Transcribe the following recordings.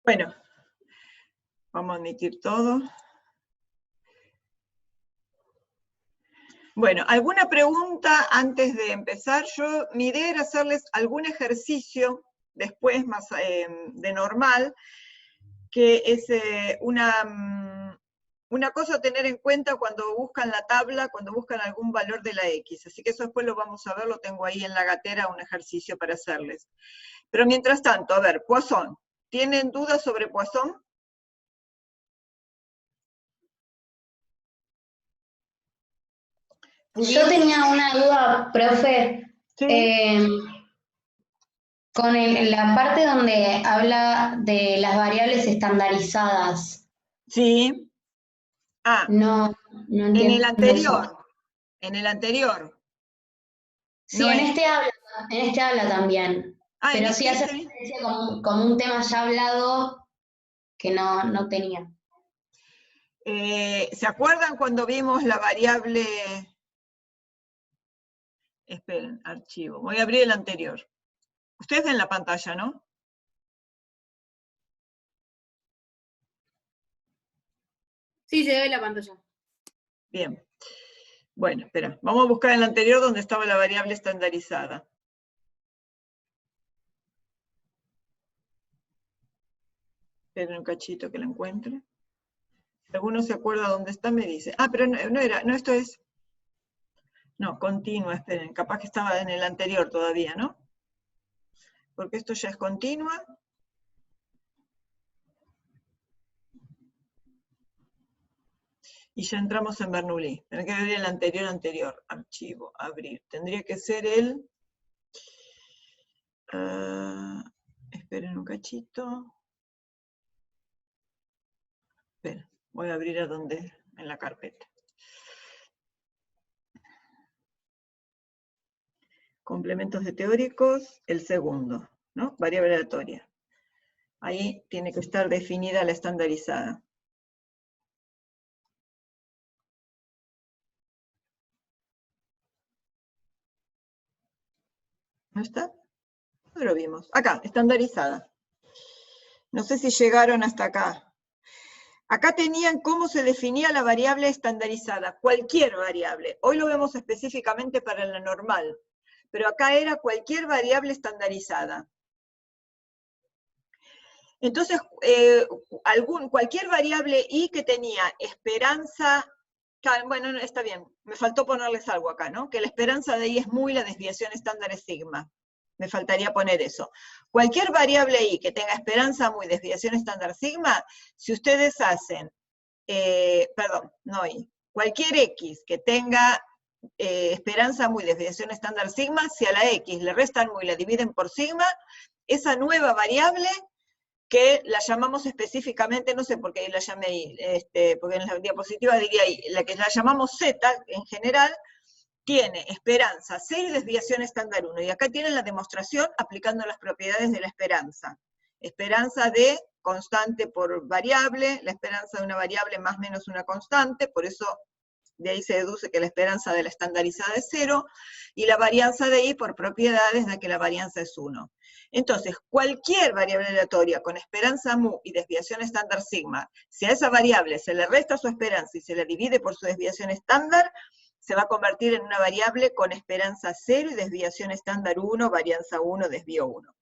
Bueno, vamos a admitir todo. Bueno, ¿alguna pregunta antes de empezar? Mi idea era hacerles algún ejercicio después, más de normal, que es una cosa a tener en cuenta cuando buscan la tabla, cuando buscan algún valor de la X. Así que eso después lo vamos a ver, lo tengo ahí en la gatera, un ejercicio para hacerles. Pero mientras tanto, a ver, Poisson. ¿Tienen dudas sobre Poisson? Yo tenía una duda, profe. Sí. Con la parte donde habla de las variables estandarizadas. Sí. Ah, no en entiendo el anterior. eso. En el anterior. Sí, No en es. este habla también. Ah, en Pero sí este hace dice. referencia como un tema ya hablado que no tenía. ¿Se acuerdan cuando vimos la variable? Esperen, archivo. Voy a abrir el anterior. Ustedes ven la pantalla, ¿no? Sí, se ve la pantalla. Bien. Bueno, espera. Vamos a buscar el anterior donde estaba la variable estandarizada. Esperen un cachito que la encuentre. Si alguno se acuerda dónde está, me dice. Ah, pero no era, no, esto es. No, continua, esperen. Capaz que estaba en el anterior todavía, ¿no? Porque esto ya es continua. Y ya entramos en Bernoulli. Tendría que abrir el anterior, archivo, abrir. Tendría que ser el... esperen un cachito. Esperen, voy a abrir a donde, en la carpeta. Complementos de teóricos, el segundo, ¿no? Variable aleatoria. Ahí tiene que estar definida la estandarizada. ¿No está? ¿Dónde lo vimos? Acá, estandarizada. No sé si llegaron hasta acá. Acá tenían cómo se definía la variable estandarizada, cualquier variable. Hoy lo vemos específicamente para la normal, pero acá era cualquier variable estandarizada. Entonces, cualquier variable i que tenía esperanza, bueno, no, está bien, me faltó ponerles algo acá, ¿no? Que la esperanza de i es muy, la desviación estándar es sigma. Me faltaría poner eso. Cualquier variable i que tenga esperanza muy, desviación estándar sigma, si ustedes hacen, perdón, no i, cualquier x que tenga esperanza muy, desviación estándar sigma, si a la x le restan muy y la dividen por sigma, esa nueva variable que la llamamos específicamente, no sé por qué la llamé ahí, porque en la diapositiva diría ahí, la que la llamamos Z en general, tiene esperanza 0 y desviación estándar 1. Y acá tienen la demostración aplicando las propiedades de la esperanza. Esperanza de constante por variable, la esperanza de una variable más o menos una constante, por eso de ahí se deduce que la esperanza de la estandarizada es 0, y la varianza de i por propiedades de que la varianza es 1. Entonces, cualquier variable aleatoria con esperanza mu y desviación estándar sigma, si a esa variable se le resta su esperanza y se le divide por su desviación estándar, se va a convertir en una variable con esperanza 0 y desviación estándar 1, varianza 1, desvío 1.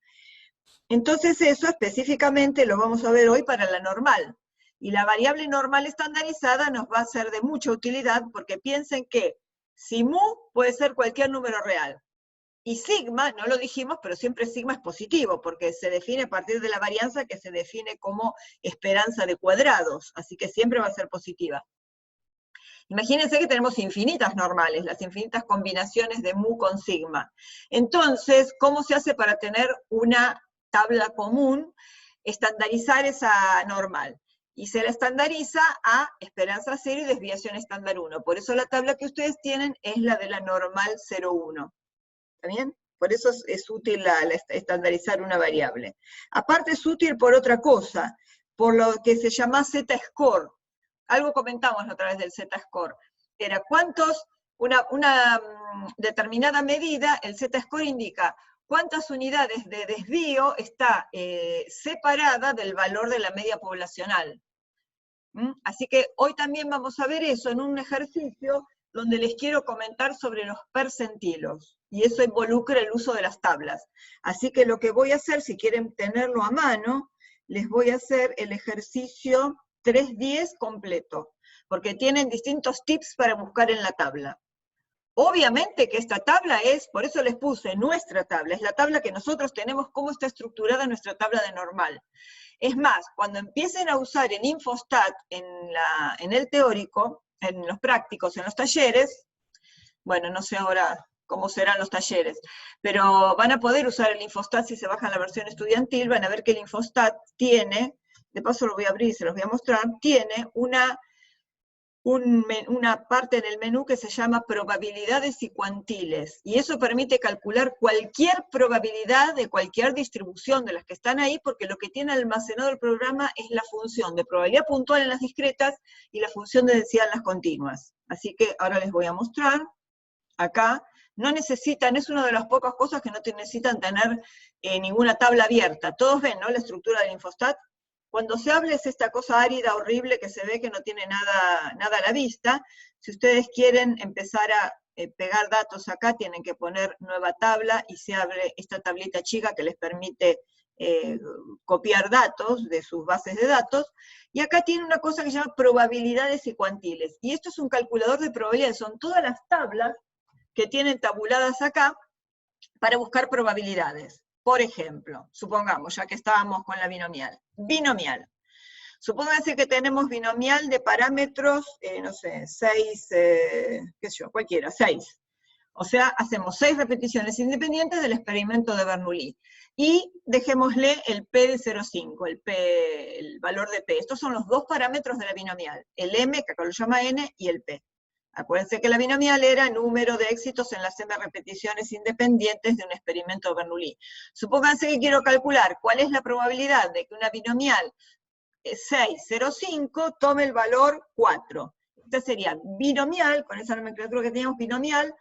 Entonces eso específicamente lo vamos a ver hoy para la normal. Y la variable normal estandarizada nos va a ser de mucha utilidad porque piensen que si mu puede ser cualquier número real. Y sigma, no lo dijimos, pero siempre sigma es positivo, porque se define a partir de la varianza que se define como esperanza de cuadrados, así que siempre va a ser positiva. Imagínense que tenemos infinitas normales, las infinitas combinaciones de mu con sigma. Entonces, ¿cómo se hace para tener una tabla común? Estandarizar esa normal. Y se la estandariza a esperanza 0 y desviación estándar 1. Por eso la tabla que ustedes tienen es la de la normal 0,1. ¿Está bien? Por eso es útil estandarizar una variable. Aparte es útil por otra cosa, por lo que se llama z-score. Algo comentamos a través del z-score. Era cuántos, una determinada medida, el z-score indica cuántas unidades de desvío está separada del valor de la media poblacional. Así que hoy también vamos a ver eso en un ejercicio donde les quiero comentar sobre los percentilos, y eso involucra el uso de las tablas. Así que lo que voy a hacer, si quieren tenerlo a mano, les voy a hacer el ejercicio 3.10 completo, porque tienen distintos tips para buscar en la tabla. Obviamente que esta tabla es, por eso les puse nuestra tabla, es la tabla que nosotros tenemos, cómo está estructurada nuestra tabla de normal. Es más, cuando empiecen a usar el Infostat en el teórico, en los prácticos, en los talleres, bueno, no sé ahora cómo serán los talleres, pero van a poder usar el Infostat si se bajan la versión estudiantil, van a ver que el Infostat tiene, de paso lo voy a abrir y se los voy a mostrar, tiene una parte en el menú que se llama probabilidades y cuantiles, y eso permite calcular cualquier probabilidad de cualquier distribución de las que están ahí, porque lo que tiene almacenado el programa es la función de probabilidad puntual en las discretas y la función de densidad en las continuas. Así que ahora les voy a mostrar, acá, no necesitan, es una de las pocas cosas que no necesitan tener ninguna tabla abierta. Todos ven, ¿no?, la estructura del Infostat. Cuando se habla es esta cosa árida, horrible, que se ve que no tiene nada a la vista. Si ustedes quieren empezar a pegar datos acá, tienen que poner nueva tabla, y se abre esta tablita chica que les permite copiar datos de sus bases de datos, y acá tiene una cosa que se llama probabilidades y cuantiles, y esto es un calculador de probabilidades, son todas las tablas que tienen tabuladas acá para buscar probabilidades. Por ejemplo, supongamos, ya que estábamos con la binomial. Binomial. Supónganse que tenemos binomial de parámetros, no sé, 6, qué sé yo, cualquiera, 6. O sea, hacemos 6 repeticiones independientes del experimento de Bernoulli. Y dejémosle el P de 0,5, el valor de P. Estos son los dos parámetros de la binomial. El M, que acá lo llama N, y el P. Acuérdense que la binomial era número de éxitos en las m repeticiones independientes de un experimento de Bernoulli. Supónganse que quiero calcular cuál es la probabilidad de que una binomial 6,05 tome el valor 4. Esta sería binomial, con esa nomenclatura que teníamos, binomial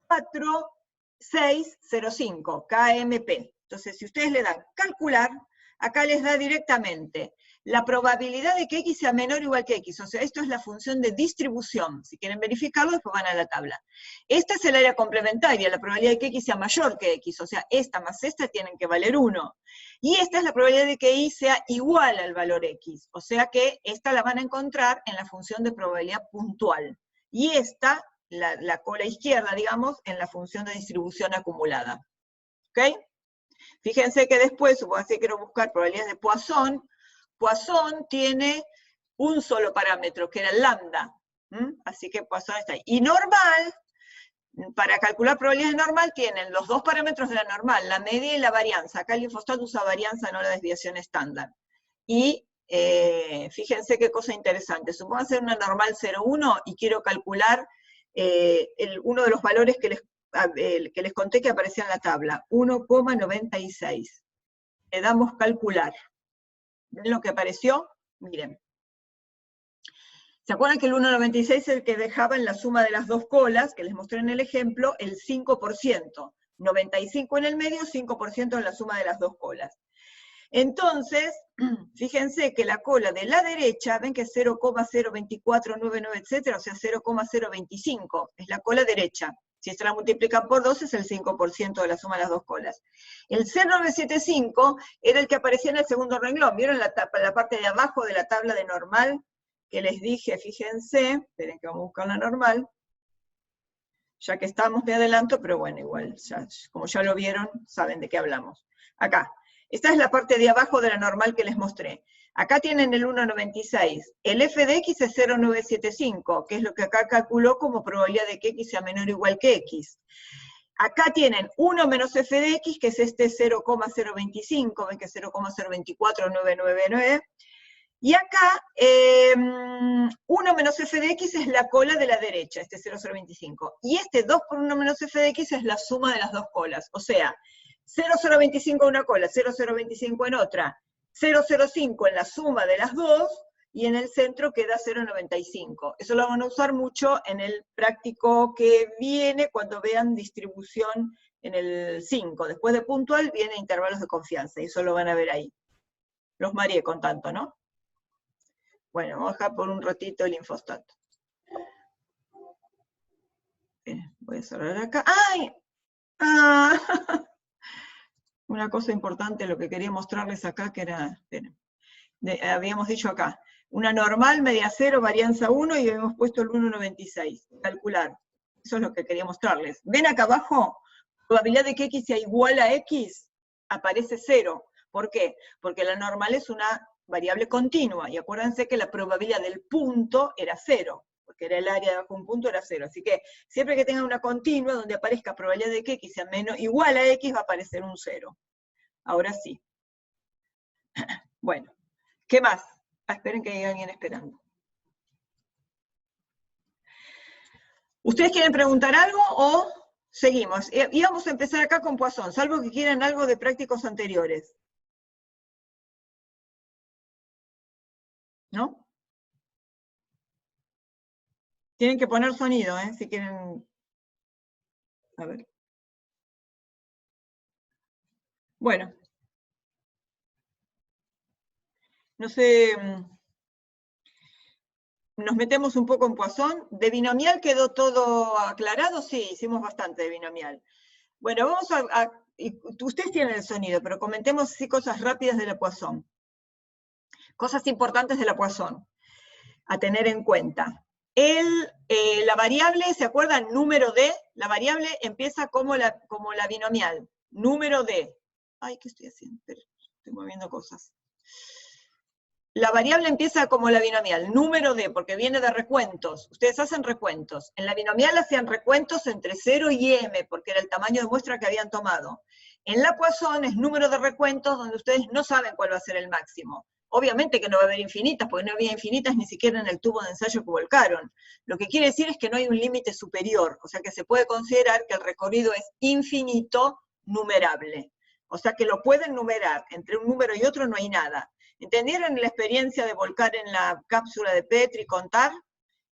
4,6,05, KMP. Entonces, si ustedes le dan calcular, acá les da directamente la probabilidad de que x sea menor o igual que x, o sea, esto es la función de distribución. Si quieren verificarlo, después van a la tabla. Esta es el área complementaria, la probabilidad de que x sea mayor que x, o sea, esta más esta tienen que valer 1. Y esta es la probabilidad de que y sea igual al valor x, o sea que esta la van a encontrar en la función de probabilidad puntual. Y esta, la cola izquierda, digamos, en la función de distribución acumulada. ¿Ok? Fíjense que después, supongo que quiero buscar probabilidades de Poisson. Poisson tiene un solo parámetro, que era el lambda. Así que Poisson está ahí. Y normal, para calcular probabilidades de normal, tienen los dos parámetros de la normal, la media y la varianza. Acá el Infostat usa varianza, no la desviación estándar. Y fíjense qué cosa interesante. Supongo hacer una normal 0,1 y quiero calcular uno de los valores que les conté que aparecía en la tabla, 1,96. Le damos calcular. ¿Ven lo que apareció? Miren. ¿Se acuerdan que el 1,96 es el que dejaba en la suma de las dos colas, que les mostré en el ejemplo, el 5%? 95 en el medio, 5% en la suma de las dos colas. Entonces, fíjense que la cola de la derecha, ven que es 0,02499, etcétera, o sea, 0,025, es la cola derecha. Si se la multiplican por 2 es el 5% de la suma de las dos colas. El 0,975 era el que aparecía en el segundo renglón. ¿Vieron la parte de abajo de la tabla de normal? Que les dije, fíjense, esperen que vamos a buscar la normal, ya que estábamos de adelanto, pero bueno, igual, como ya lo vieron, saben de qué hablamos. Acá, esta es la parte de abajo de la normal que les mostré. Acá tienen el 1,96. El f de x es 0,975, que es lo que acá calculó como probabilidad de que x sea menor o igual que x. Acá tienen 1 menos f de x, que es este 0,025, ven que es 0,024999. Y acá, 1 menos f de x es la cola de la derecha, este 0,025. Y este 2 por 1 menos f de x es la suma de las dos colas. O sea, 0,025 en una cola, 0,025 en otra, 0,05 en la suma de las dos, y en el centro queda 0,95. Eso lo van a usar mucho en el práctico que viene cuando vean distribución en el 5. Después de puntual viene intervalos de confianza, y eso lo van a ver ahí. Los mareé con tanto, ¿no? Bueno, vamos a dejar por un ratito el infostat. Voy a cerrar acá. ¡Ay! ¡Ah! Una cosa importante, lo que quería mostrarles acá, que era, habíamos dicho acá, una normal, media cero, varianza 1, y habíamos puesto el 1,96. Calcular. Eso es lo que quería mostrarles. ¿Ven acá abajo? Probabilidad de que x sea igual a x, aparece 0. ¿Por qué? Porque la normal es una variable continua, y acuérdense que la probabilidad del punto era 0, porque era el área de bajo un punto, era 0. Así que siempre que tenga una continua donde aparezca probabilidad de que x sea igual a x, va a aparecer un 0. Ahora sí. Bueno, ¿qué más? Esperen que hay alguien esperando. ¿Ustedes quieren preguntar algo o seguimos? Y vamos a empezar acá con Poisson, salvo que quieran algo de prácticos anteriores. ¿No? Tienen que poner sonido, si quieren. A ver. Bueno. No sé. Nos metemos un poco en Poisson. ¿De binomial quedó todo aclarado? Sí, hicimos bastante de binomial. Bueno, vamos ustedes tienen el sonido, pero comentemos así cosas rápidas de la Poisson. Cosas importantes de la Poisson a tener en cuenta. La variable, ¿se acuerdan? Número de, la variable empieza como la binomial. Número de. Ay, ¿qué estoy haciendo? Estoy moviendo cosas. La variable empieza como la binomial, número de, porque viene de recuentos. Ustedes hacen recuentos. En la binomial hacían recuentos entre 0 y m, porque era el tamaño de muestra que habían tomado. En la Poisson es número de recuentos donde ustedes no saben cuál va a ser el máximo. Obviamente que no va a haber infinitas, porque no había infinitas ni siquiera en el tubo de ensayo que volcaron. Lo que quiere decir es que no hay un límite superior, o sea que se puede considerar que el recorrido es infinito numerable. O sea que lo pueden numerar, entre un número y otro no hay nada. ¿Entendieron la experiencia de volcar en la cápsula de Petri y contar?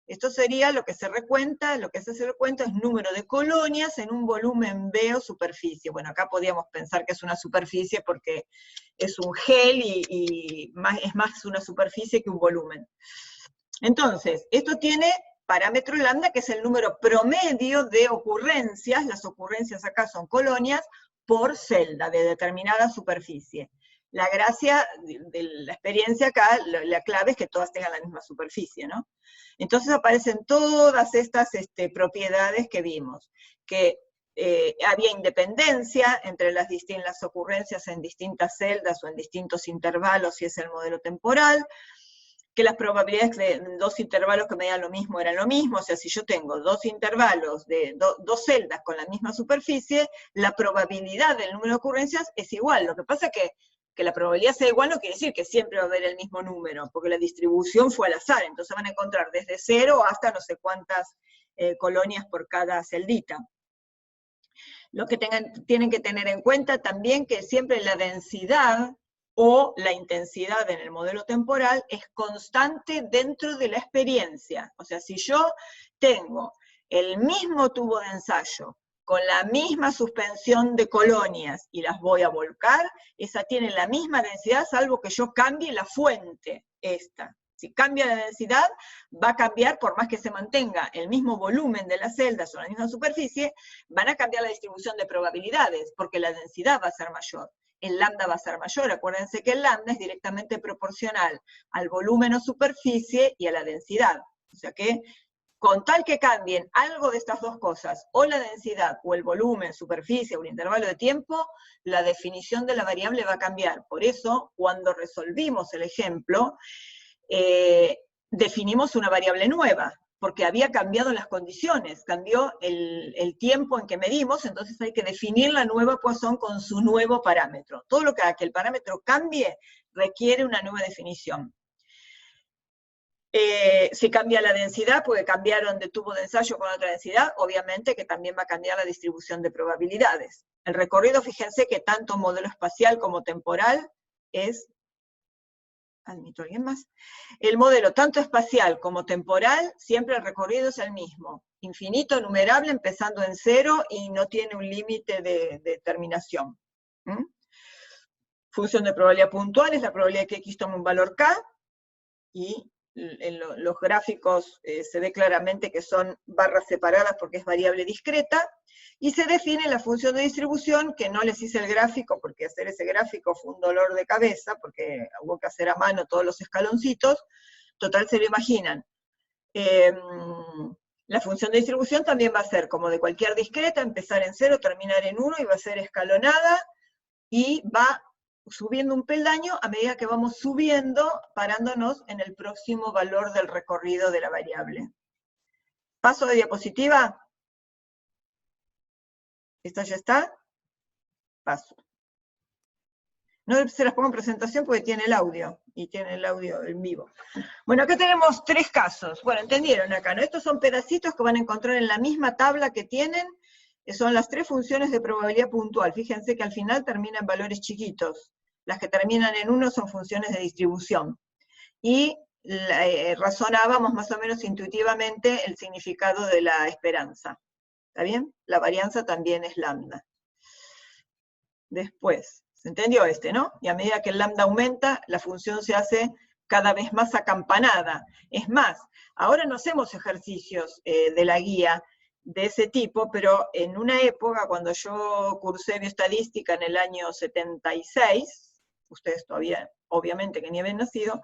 Esto sería lo que se recuenta, lo que se hace recuento es número de colonias en un volumen B o superficie. Bueno, acá podríamos pensar que es una superficie porque es un gel y es más una superficie que un volumen. Entonces, esto tiene parámetro lambda, que es el número promedio de ocurrencias, las ocurrencias acá son colonias, por celda de determinada superficie. La gracia de la experiencia acá, la clave es que todas tengan la misma superficie, ¿no? Entonces aparecen todas estas propiedades que vimos, que había independencia entre las distintas ocurrencias en distintas celdas o en distintos intervalos, si es el modelo temporal, que las probabilidades de dos intervalos que me dan lo mismo eran lo mismo, o sea, si yo tengo dos intervalos de dos celdas con la misma superficie, la probabilidad del número de ocurrencias es igual. Lo que pasa es que la probabilidad sea igual no quiere decir que siempre va a haber el mismo número, porque la distribución fue al azar, entonces van a encontrar desde 0 hasta no sé cuántas colonias por cada celdita. Lo que tienen que tener en cuenta también que siempre la densidad o la intensidad en el modelo temporal es constante dentro de la experiencia. O sea, si yo tengo el mismo tubo de ensayo, con la misma suspensión de colonias y las voy a volcar, esa tiene la misma densidad, salvo que yo cambie la fuente, esta. Si cambia la densidad, va a cambiar, por más que se mantenga el mismo volumen de las celdas o la misma superficie, van a cambiar la distribución de probabilidades, porque la densidad va a ser mayor. El lambda va a ser mayor. Acuérdense que el lambda es directamente proporcional al volumen o superficie y a la densidad. O sea que, con tal que cambien algo de estas dos cosas, o la densidad, o el volumen, superficie, o el intervalo de tiempo, la definición de la variable va a cambiar. Por eso, cuando resolvimos el ejemplo, definimos una variable nueva, porque había cambiado las condiciones, cambió el tiempo en que medimos, entonces hay que definir la nueva Poisson con su nuevo parámetro. Todo lo que haga que el parámetro cambie requiere una nueva definición. Si cambia la densidad, porque cambiaron de tubo de ensayo con otra densidad, obviamente que también va a cambiar la distribución de probabilidades. El recorrido, fíjense que tanto modelo espacial como temporal es admito a alguien más. El modelo, tanto espacial como temporal, siempre el recorrido es el mismo. Infinito, numerable, empezando en 0 y no tiene un límite de terminación. Función de probabilidad puntual es la probabilidad de que X tome un valor K, y en los gráficos se ve claramente que son barras separadas porque es variable discreta, y se define la función de distribución, que no les hice el gráfico, porque hacer ese gráfico fue un dolor de cabeza, porque hubo que hacer a mano todos los escaloncitos, total se lo imaginan. La función de distribución también va a ser como de cualquier discreta, empezar en 0, terminar en 1, y va a ser escalonada, y va subiendo un peldaño a medida que vamos subiendo, parándonos en el próximo valor del recorrido de la variable. Paso de diapositiva. ¿Esta ya está? Paso. No se las pongo en presentación porque tiene el audio, y tiene el audio en vivo. Bueno, acá tenemos 3 casos. Bueno, entendieron acá, ¿no? Estos son pedacitos que van a encontrar en la misma tabla que tienen, que son las 3 funciones de probabilidad puntual. Fíjense que al final terminan en valores chiquitos. Las que terminan en 1 son funciones de distribución. Y razonábamos más o menos intuitivamente el significado de la esperanza. ¿Está bien? La varianza también es lambda. Después, ¿se entendió no? Y a medida que el lambda aumenta, la función se hace cada vez más acampanada. Es más, ahora no hacemos ejercicios de la guía de ese tipo, pero en una época, cuando yo cursé bioestadística en el año 76, ustedes todavía, obviamente, que ni habían nacido,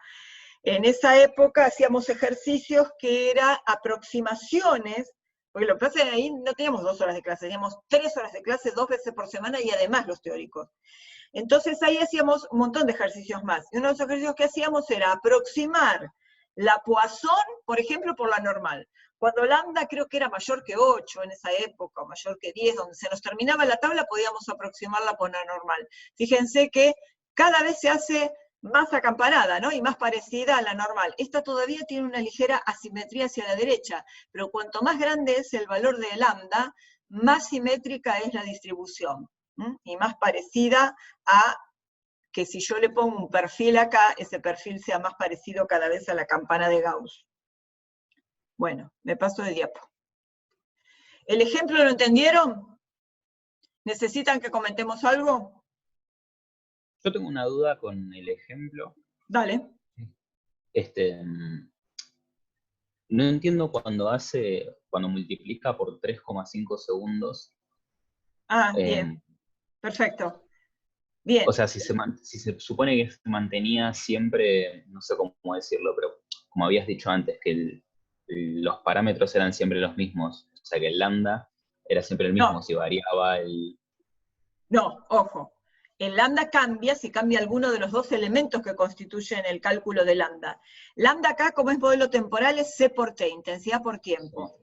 en esa época hacíamos ejercicios que eran aproximaciones, porque lo que pasa es que ahí no teníamos 2 horas de clase, teníamos 3 horas de clase 2 veces por semana, y además los teóricos. Entonces ahí hacíamos un montón de ejercicios más, y uno de los ejercicios que hacíamos era aproximar la Poisson, por ejemplo, por la normal. Cuando lambda creo que era mayor que 8 en esa época, o mayor que 10, donde se nos terminaba la tabla, podíamos aproximarla por la normal. Fíjense que cada vez se hace más acampanada, ¿no? Y más parecida a la normal. Esta todavía tiene una ligera asimetría hacia la derecha, pero cuanto más grande es el valor de lambda, más simétrica es la distribución, y más parecida a que si yo le pongo un perfil acá, ese perfil sea más parecido cada vez a la campana de Gauss. Bueno, me paso de diapo. ¿El ejemplo lo entendieron? ¿Necesitan que comentemos algo? Yo tengo una duda con el ejemplo. Dale. No entiendo cuando multiplica por 3,5 segundos. Ah, bien. Perfecto. Bien. O sea, si se supone que se mantenía siempre, no sé cómo decirlo, pero como habías dicho antes, que los parámetros eran siempre los mismos, o sea que el lambda era siempre el mismo, No. si variaba el... No, ojo. El lambda cambia si cambia alguno de los 2 elementos que constituyen el cálculo de lambda. Lambda acá, como es modelo temporal, es C por T, intensidad por tiempo.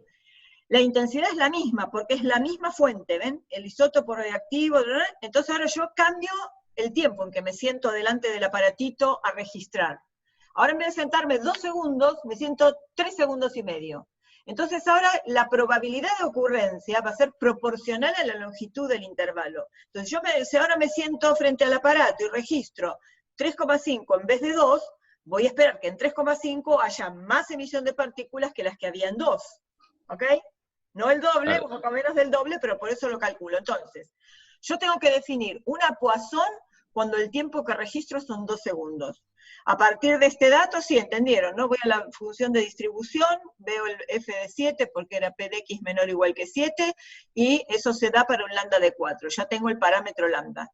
La intensidad es la misma, porque es la misma fuente, ¿ven? El isótopo radioactivo, entonces ahora yo cambio el tiempo en que me siento delante del aparatito a registrar. Ahora en vez de sentarme 2 segundos, me siento 3 segundos y medio. Entonces ahora la probabilidad de ocurrencia va a ser proporcional a la longitud del intervalo. Entonces si ahora me siento frente al aparato y registro 3,5 en vez de 2, voy a esperar que en 3,5 haya más emisión de partículas que las que había en 2. ¿Ok? No el doble, un poco menos del doble, pero por eso lo calculo. Entonces, yo tengo que definir una Poisson cuando el tiempo que registro son 2 segundos. A partir de este dato, sí, entendieron, ¿no? Voy a la función de distribución, veo el f de 7 porque era p de x menor o igual que 7, y eso se da para un lambda de 4. Ya tengo el parámetro lambda.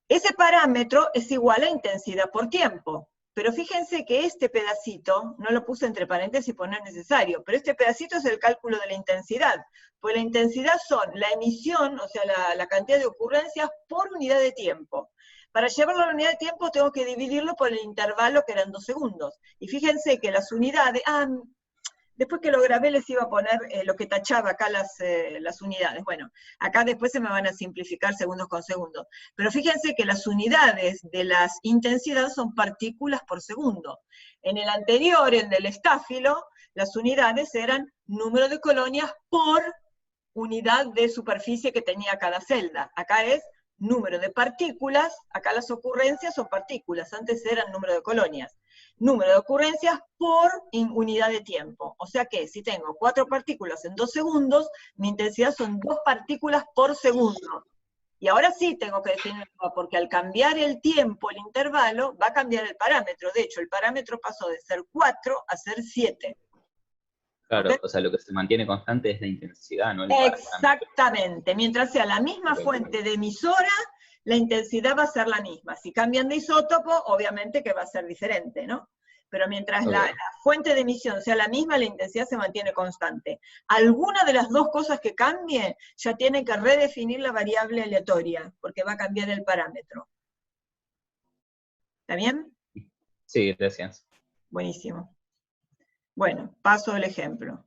Ese parámetro es igual a intensidad por tiempo. Pero fíjense que este pedacito, no lo puse entre paréntesis porque no es necesario, pero este pedacito es el cálculo de la intensidad. Pues la intensidad son la emisión, o sea, la cantidad de ocurrencias por unidad de tiempo. Para llevarlo a la unidad de tiempo tengo que dividirlo por el intervalo que eran 2 segundos. Y fíjense que las unidades, después que lo grabé les iba a poner lo que tachaba acá las unidades. Bueno, acá después se me van a simplificar segundos con segundos. Pero fíjense que las unidades de las intensidades son partículas por segundo. En el anterior, el del estáfilo, las unidades eran número de colonias por unidad de superficie que tenía cada celda. Acá es número de partículas, acá las ocurrencias son partículas, antes eran número de colonias, número de ocurrencias por unidad de tiempo. O sea que si tengo 4 partículas en 2 segundos, mi intensidad son 2 partículas por segundo. Y ahora sí tengo que definirlo, porque al cambiar el tiempo, el intervalo, va a cambiar el parámetro. De hecho, el parámetro pasó de ser 4 a ser 7. Claro, ¿Okay? o sea, lo que se mantiene constante es la intensidad, no el parámetro. Exactamente. Mientras sea la misma fuente de emisora, la intensidad va a ser la misma. Si cambian de isótopo, obviamente que va a ser diferente, ¿no? Pero mientras la fuente de emisión sea la misma, la intensidad se mantiene constante. Alguna de las dos cosas que cambie, ya tiene que redefinir la variable aleatoria, porque va a cambiar el parámetro. ¿Está bien? Sí, gracias. Buenísimo. Bueno, paso el ejemplo.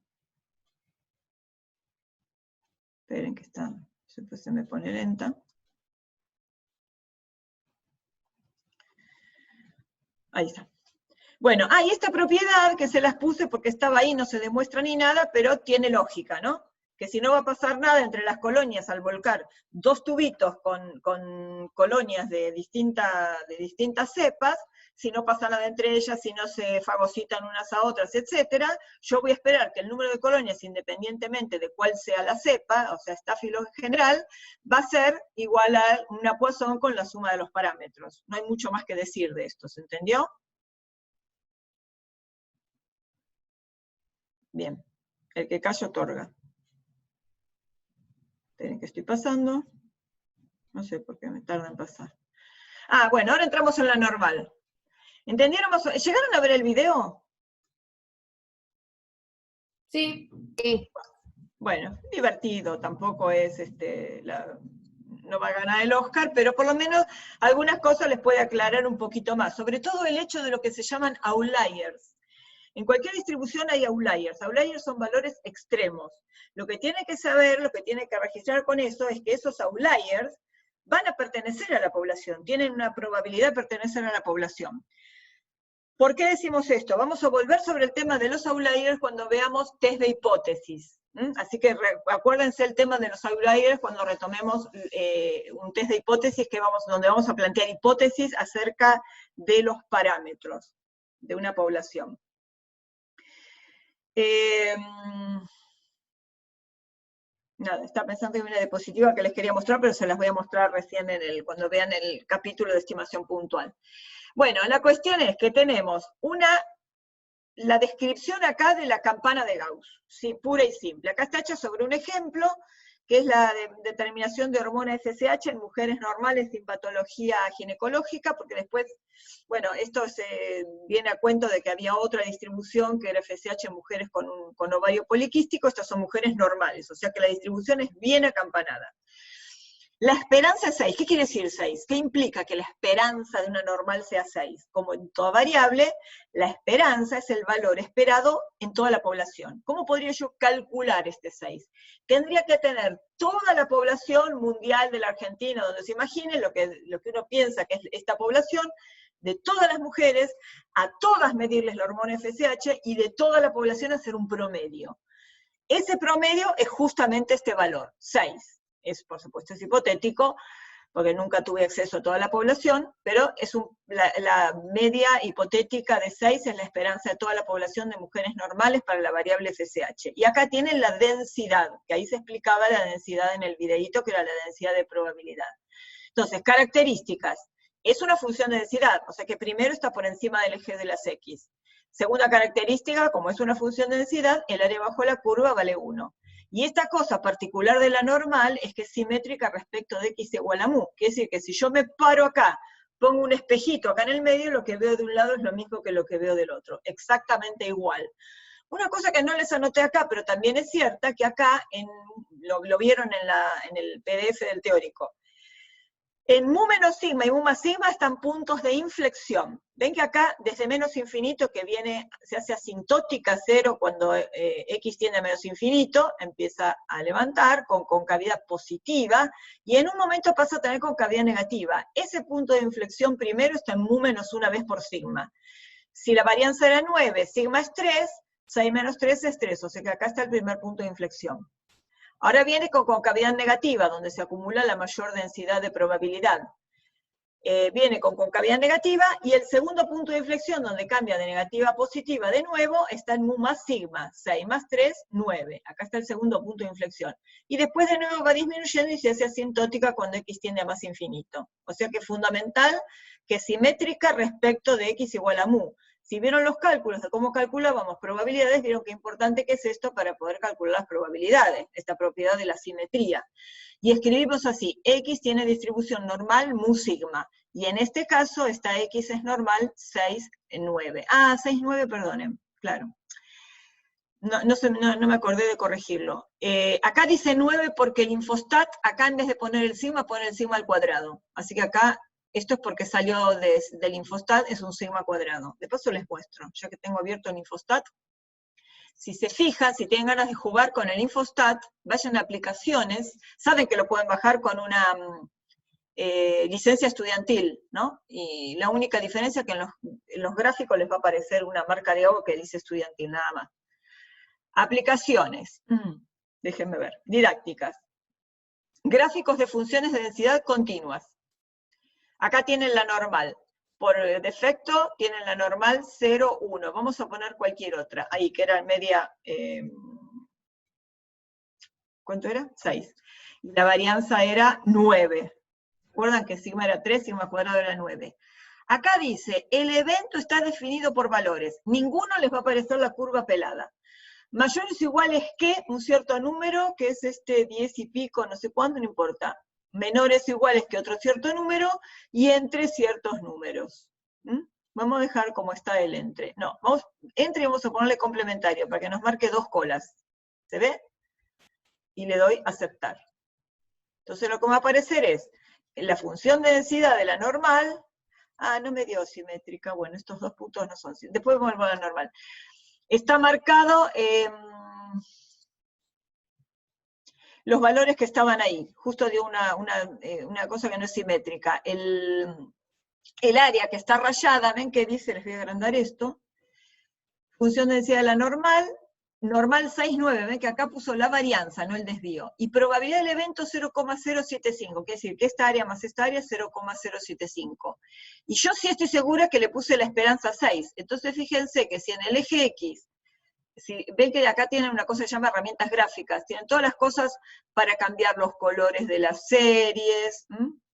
Esperen que está, después se me pone lenta. Ahí está. Bueno, hay esta propiedad que se las puse porque estaba ahí, no se demuestra ni nada, pero tiene lógica, ¿no? Que si no va a pasar nada entre las colonias al volcar 2 tubitos con colonias de distintas cepas, si no pasa nada entre ellas, si no se fagocitan unas a otras, etc., yo voy a esperar que el número de colonias, independientemente de cuál sea la cepa, o sea, estáfilo en general, va a ser igual a una Poisson con la suma de los parámetros. No hay mucho más que decir de esto, ¿se entendió? Bien, el que calla otorga. Esperen que estoy pasando. No sé por qué me tarda en pasar. Ah, bueno, ahora entramos en la normal. ¿Entendieron más o menos? ¿Llegaron a ver el video? Sí. Bueno, divertido, tampoco es no va a ganar el Oscar, pero por lo menos algunas cosas les puede aclarar un poquito más, sobre todo el hecho de lo que se llaman outliers. En cualquier distribución hay outliers. Outliers son valores extremos. Lo que tiene que saber, lo que tiene que registrar con eso, es que esos outliers van a pertenecer a la población, tienen una probabilidad de pertenecer a la población. ¿Por qué decimos esto? Vamos a volver sobre el tema de los outliers cuando veamos test de hipótesis. Así que acuérdense el tema de los outliers cuando retomemos un test de hipótesis donde vamos a plantear hipótesis acerca de los parámetros de una población. Nada, estaba pensando en una diapositiva que les quería mostrar, pero se las voy a mostrar recién cuando vean el capítulo de estimación puntual. Bueno, la cuestión es que tenemos la descripción acá de la campana de Gauss, sí, pura y simple. Acá está hecha sobre un ejemplo, que es la determinación de hormona FSH en mujeres normales sin patología ginecológica, porque después, bueno, esto viene a cuento de que había otra distribución que era FSH en mujeres con ovario poliquístico, estas son mujeres normales, o sea que la distribución es bien acampanada. La esperanza es 6. ¿Qué quiere decir 6? ¿Qué implica que la esperanza de una normal sea 6? Como en toda variable, la esperanza es el valor esperado en toda la población. ¿Cómo podría yo calcular este 6? Tendría que tener toda la población mundial de la Argentina, donde se imagine lo que uno piensa que es esta población, de todas las mujeres, a todas medirles la hormona FSH y de toda la población hacer un promedio. Ese promedio es justamente este valor, 6. Por supuesto, es hipotético, porque nunca tuve acceso a toda la población, pero la media hipotética de 6 es la esperanza de toda la población de mujeres normales para la variable FSH. Y acá tienen la densidad, que ahí se explicaba la densidad en el videíto, que era la densidad de probabilidad. Entonces, características. Es una función de densidad, o sea que primero está por encima del eje de las X. Segunda característica, como es una función de densidad, el área bajo la curva vale 1. Y esta cosa particular de la normal es que es simétrica respecto de x igual a mu. Quiere decir que si yo me paro acá, pongo un espejito acá en el medio, lo que veo de un lado es lo mismo que lo que veo del otro. Exactamente igual. Una cosa que no les anoté acá, pero también es cierta, que acá, lo vieron en el PDF del teórico, en mu menos sigma y mu más sigma están puntos de inflexión. Ven que acá, desde menos infinito, que se hace asintótica 0 cuando x tiende a menos infinito, empieza a levantar con concavidad positiva, y en un momento pasa a tener concavidad negativa. Ese punto de inflexión primero está en mu menos 1 vez por sigma. Si la varianza era 9, sigma es 3, 6 menos 3 es 3, o sea que acá está el primer punto de inflexión. Ahora viene con concavidad negativa, donde se acumula la mayor densidad de probabilidad. Viene con concavidad negativa, y el segundo punto de inflexión, donde cambia de negativa a positiva de nuevo, está en mu más sigma, 6 más 3, 9. Acá está el segundo punto de inflexión. Y después de nuevo va disminuyendo y se hace asintótica cuando x tiende a más infinito. O sea que es fundamental que es simétrica respecto de x igual a mu. Si vieron los cálculos de cómo calculábamos probabilidades, vieron qué importante que es esto para poder calcular las probabilidades, esta propiedad de la simetría. Y escribimos así: x tiene distribución normal mu sigma, y en este caso esta x es normal 6, 9. 6, 9, perdonen, claro. No me acordé de corregirlo. Acá dice 9 porque el infostat, acá en vez de poner el sigma, pone el sigma al cuadrado. Así que acá, esto es porque salió del infostat, es un sigma cuadrado. De paso les muestro, ya que tengo abierto el infostat. Si se fijan, si tienen ganas de jugar con el infostat, vayan a aplicaciones, saben que lo pueden bajar con una licencia estudiantil, ¿no? Y la única diferencia es que en los gráficos les va a aparecer una marca de agua que dice estudiantil, nada más. Aplicaciones, déjenme ver, didácticas. Gráficos de funciones de densidad continuas. Acá tienen la normal. Por defecto tienen la normal 0, 1. Vamos a poner cualquier otra. Ahí, que era media... ¿cuánto era? 6. Y la varianza era 9. ¿Recuerdan que sigma era 3, sigma cuadrado era 9? Acá dice, el evento está definido por valores. Ninguno les va a aparecer la curva pelada. Mayores o iguales que un cierto número, que es este 10 y pico, no sé cuánto, no importa. Menores o iguales que otro cierto número, y entre ciertos números. Vamos a dejar como está el entre. No, entre y vamos a ponerle complementario, para que nos marque 2 colas. ¿Se ve? Y le doy aceptar. Entonces lo que va a aparecer es, la función de densidad de la normal, no me dio simétrica, bueno, estos 2 puntos no son, después vuelvo a la normal. Está marcado los valores que estaban ahí, justo dio una cosa que no es simétrica. El área que está rayada, ¿ven qué dice? Les voy a agrandar esto. Función de densidad de la normal, normal 6, 9, ven que acá puso la varianza, no el desvío. Y probabilidad del evento 0,075, quiere decir que esta área más esta área es 0,075. Y yo sí estoy segura que le puse la esperanza 6. Entonces fíjense que si en el eje X, si ven que acá tienen una cosa que se llama herramientas gráficas, tienen todas las cosas para cambiar los colores de las series,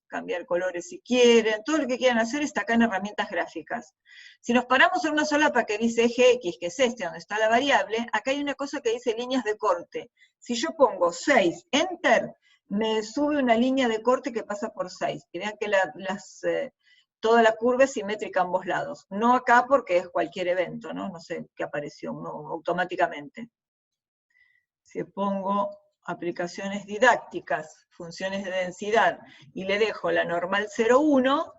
cambiar colores si quieren, todo lo que quieran hacer está acá en herramientas gráficas. Si nos paramos en una solapa que dice eje X, que es este, donde está la variable, acá hay una cosa que dice líneas de corte. Si yo pongo 6, Enter, me sube una línea de corte que pasa por 6. Y vean que toda la curva es simétrica a ambos lados. No acá porque es cualquier evento, ¿no? No sé qué apareció, no, automáticamente. Si pongo aplicaciones didácticas, funciones de densidad, y le dejo la normal 0,1,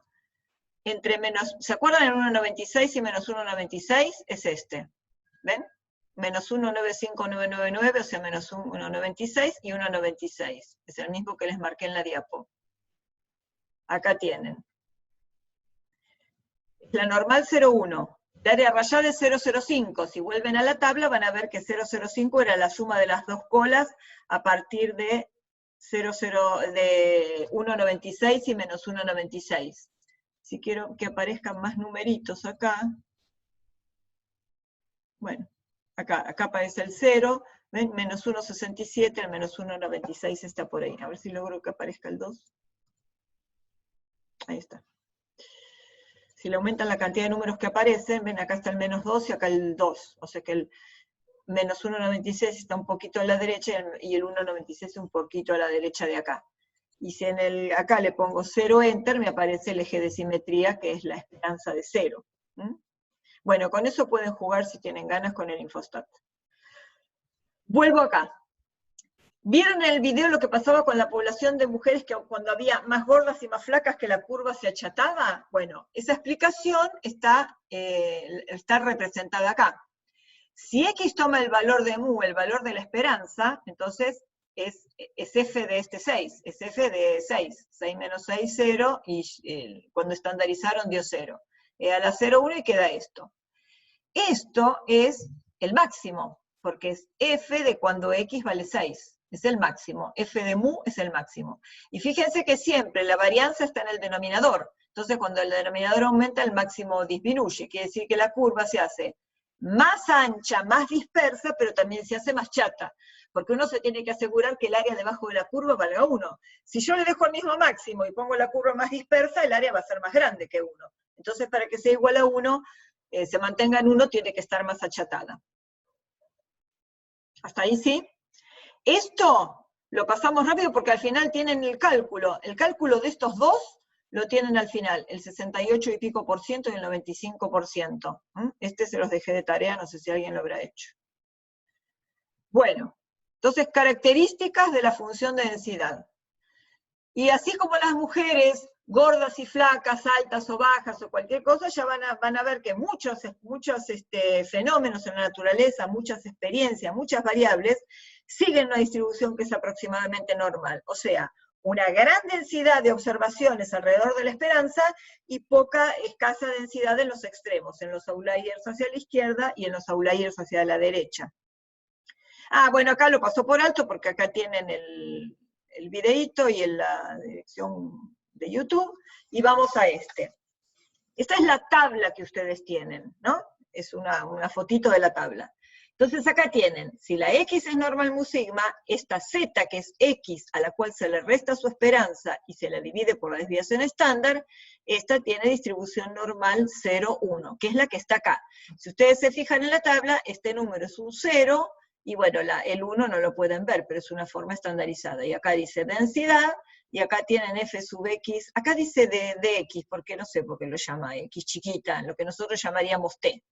entre menos, ¿se acuerdan en 1,96 y menos 1,96? Es este, ¿ven? Menos 1,95999, o sea, menos 1,96 y 1,96. Es el mismo que les marqué en la diapo. Acá tienen. La normal 0,1. El área rayada es 0,05. Si vuelven a la tabla van a ver que 0,05 era la suma de las 2 colas a partir de 1,96 y menos 1,96. Si quiero que aparezcan más numeritos acá, bueno, acá aparece el 0, ¿ven? Menos 1,67, el menos 1,96 está por ahí. A ver si logro que aparezca el 2. Ahí está. Si le aumentan la cantidad de números que aparecen, ven, acá está el menos 2 y acá el 2. O sea que el menos 1,96 está un poquito a la derecha y el 1,96 un poquito a la derecha de acá. Y si acá le pongo 0 Enter, me aparece el eje de simetría, que es la esperanza de 0. Bueno, con eso pueden jugar si tienen ganas con el infostat. Vuelvo acá. ¿Vieron en el video lo que pasaba con la población de mujeres que cuando había más gordas y más flacas que la curva se achataba? Bueno, esa explicación está representada acá. Si X toma el valor de mu, el valor de la esperanza, entonces es f de este 6, es f de 6. 6 menos 6, 0, y cuando estandarizaron dio 0. A la 0, 1 y queda esto. Esto es el máximo, porque es f de cuando X vale 6. es el máximo, f de mu es el máximo. Y fíjense que siempre la varianza está en el denominador, entonces cuando el denominador aumenta, el máximo disminuye, quiere decir que la curva se hace más ancha, más dispersa, pero también se hace más chata, porque uno se tiene que asegurar que el área debajo de la curva valga 1. Si yo le dejo el mismo máximo y pongo la curva más dispersa, el área va a ser más grande que 1. Entonces, para que sea igual a 1, se mantenga en 1, tiene que estar más achatada. ¿Hasta ahí sí? Esto lo pasamos rápido porque al final tienen el cálculo. El cálculo de estos dos lo tienen al final, el 68 y pico por ciento y el 95%. Este se los dejé de tarea, no sé si alguien lo habrá hecho. Bueno, entonces características de la función de densidad. Y así como las mujeres gordas y flacas, altas o bajas o cualquier cosa, ya van a ver que muchos fenómenos en la naturaleza, muchas experiencias, muchas variables, siguen una distribución que es aproximadamente normal. O sea, una gran densidad de observaciones alrededor de la esperanza y poca, escasa densidad en los extremos, en los outliers hacia la izquierda y en los outliers hacia la derecha. Ah, bueno, acá lo pasó por alto porque acá tienen el videíto y en la dirección de YouTube, y vamos a este. Esta es la tabla que ustedes tienen, ¿no? Es una fotito de la tabla. Entonces acá tienen, si la X es normal mu sigma, esta Z, que es X, a la cual se le resta su esperanza y se la divide por la desviación estándar, esta tiene distribución normal 0, 1, que es la que está acá. Si ustedes se fijan en la tabla, este número es un 0, y bueno, el 1 no lo pueden ver, pero es una forma estandarizada. Y acá dice densidad, y acá tienen f sub x, acá dice de x, porque no sé por qué lo llama x chiquita, lo que nosotros llamaríamos t.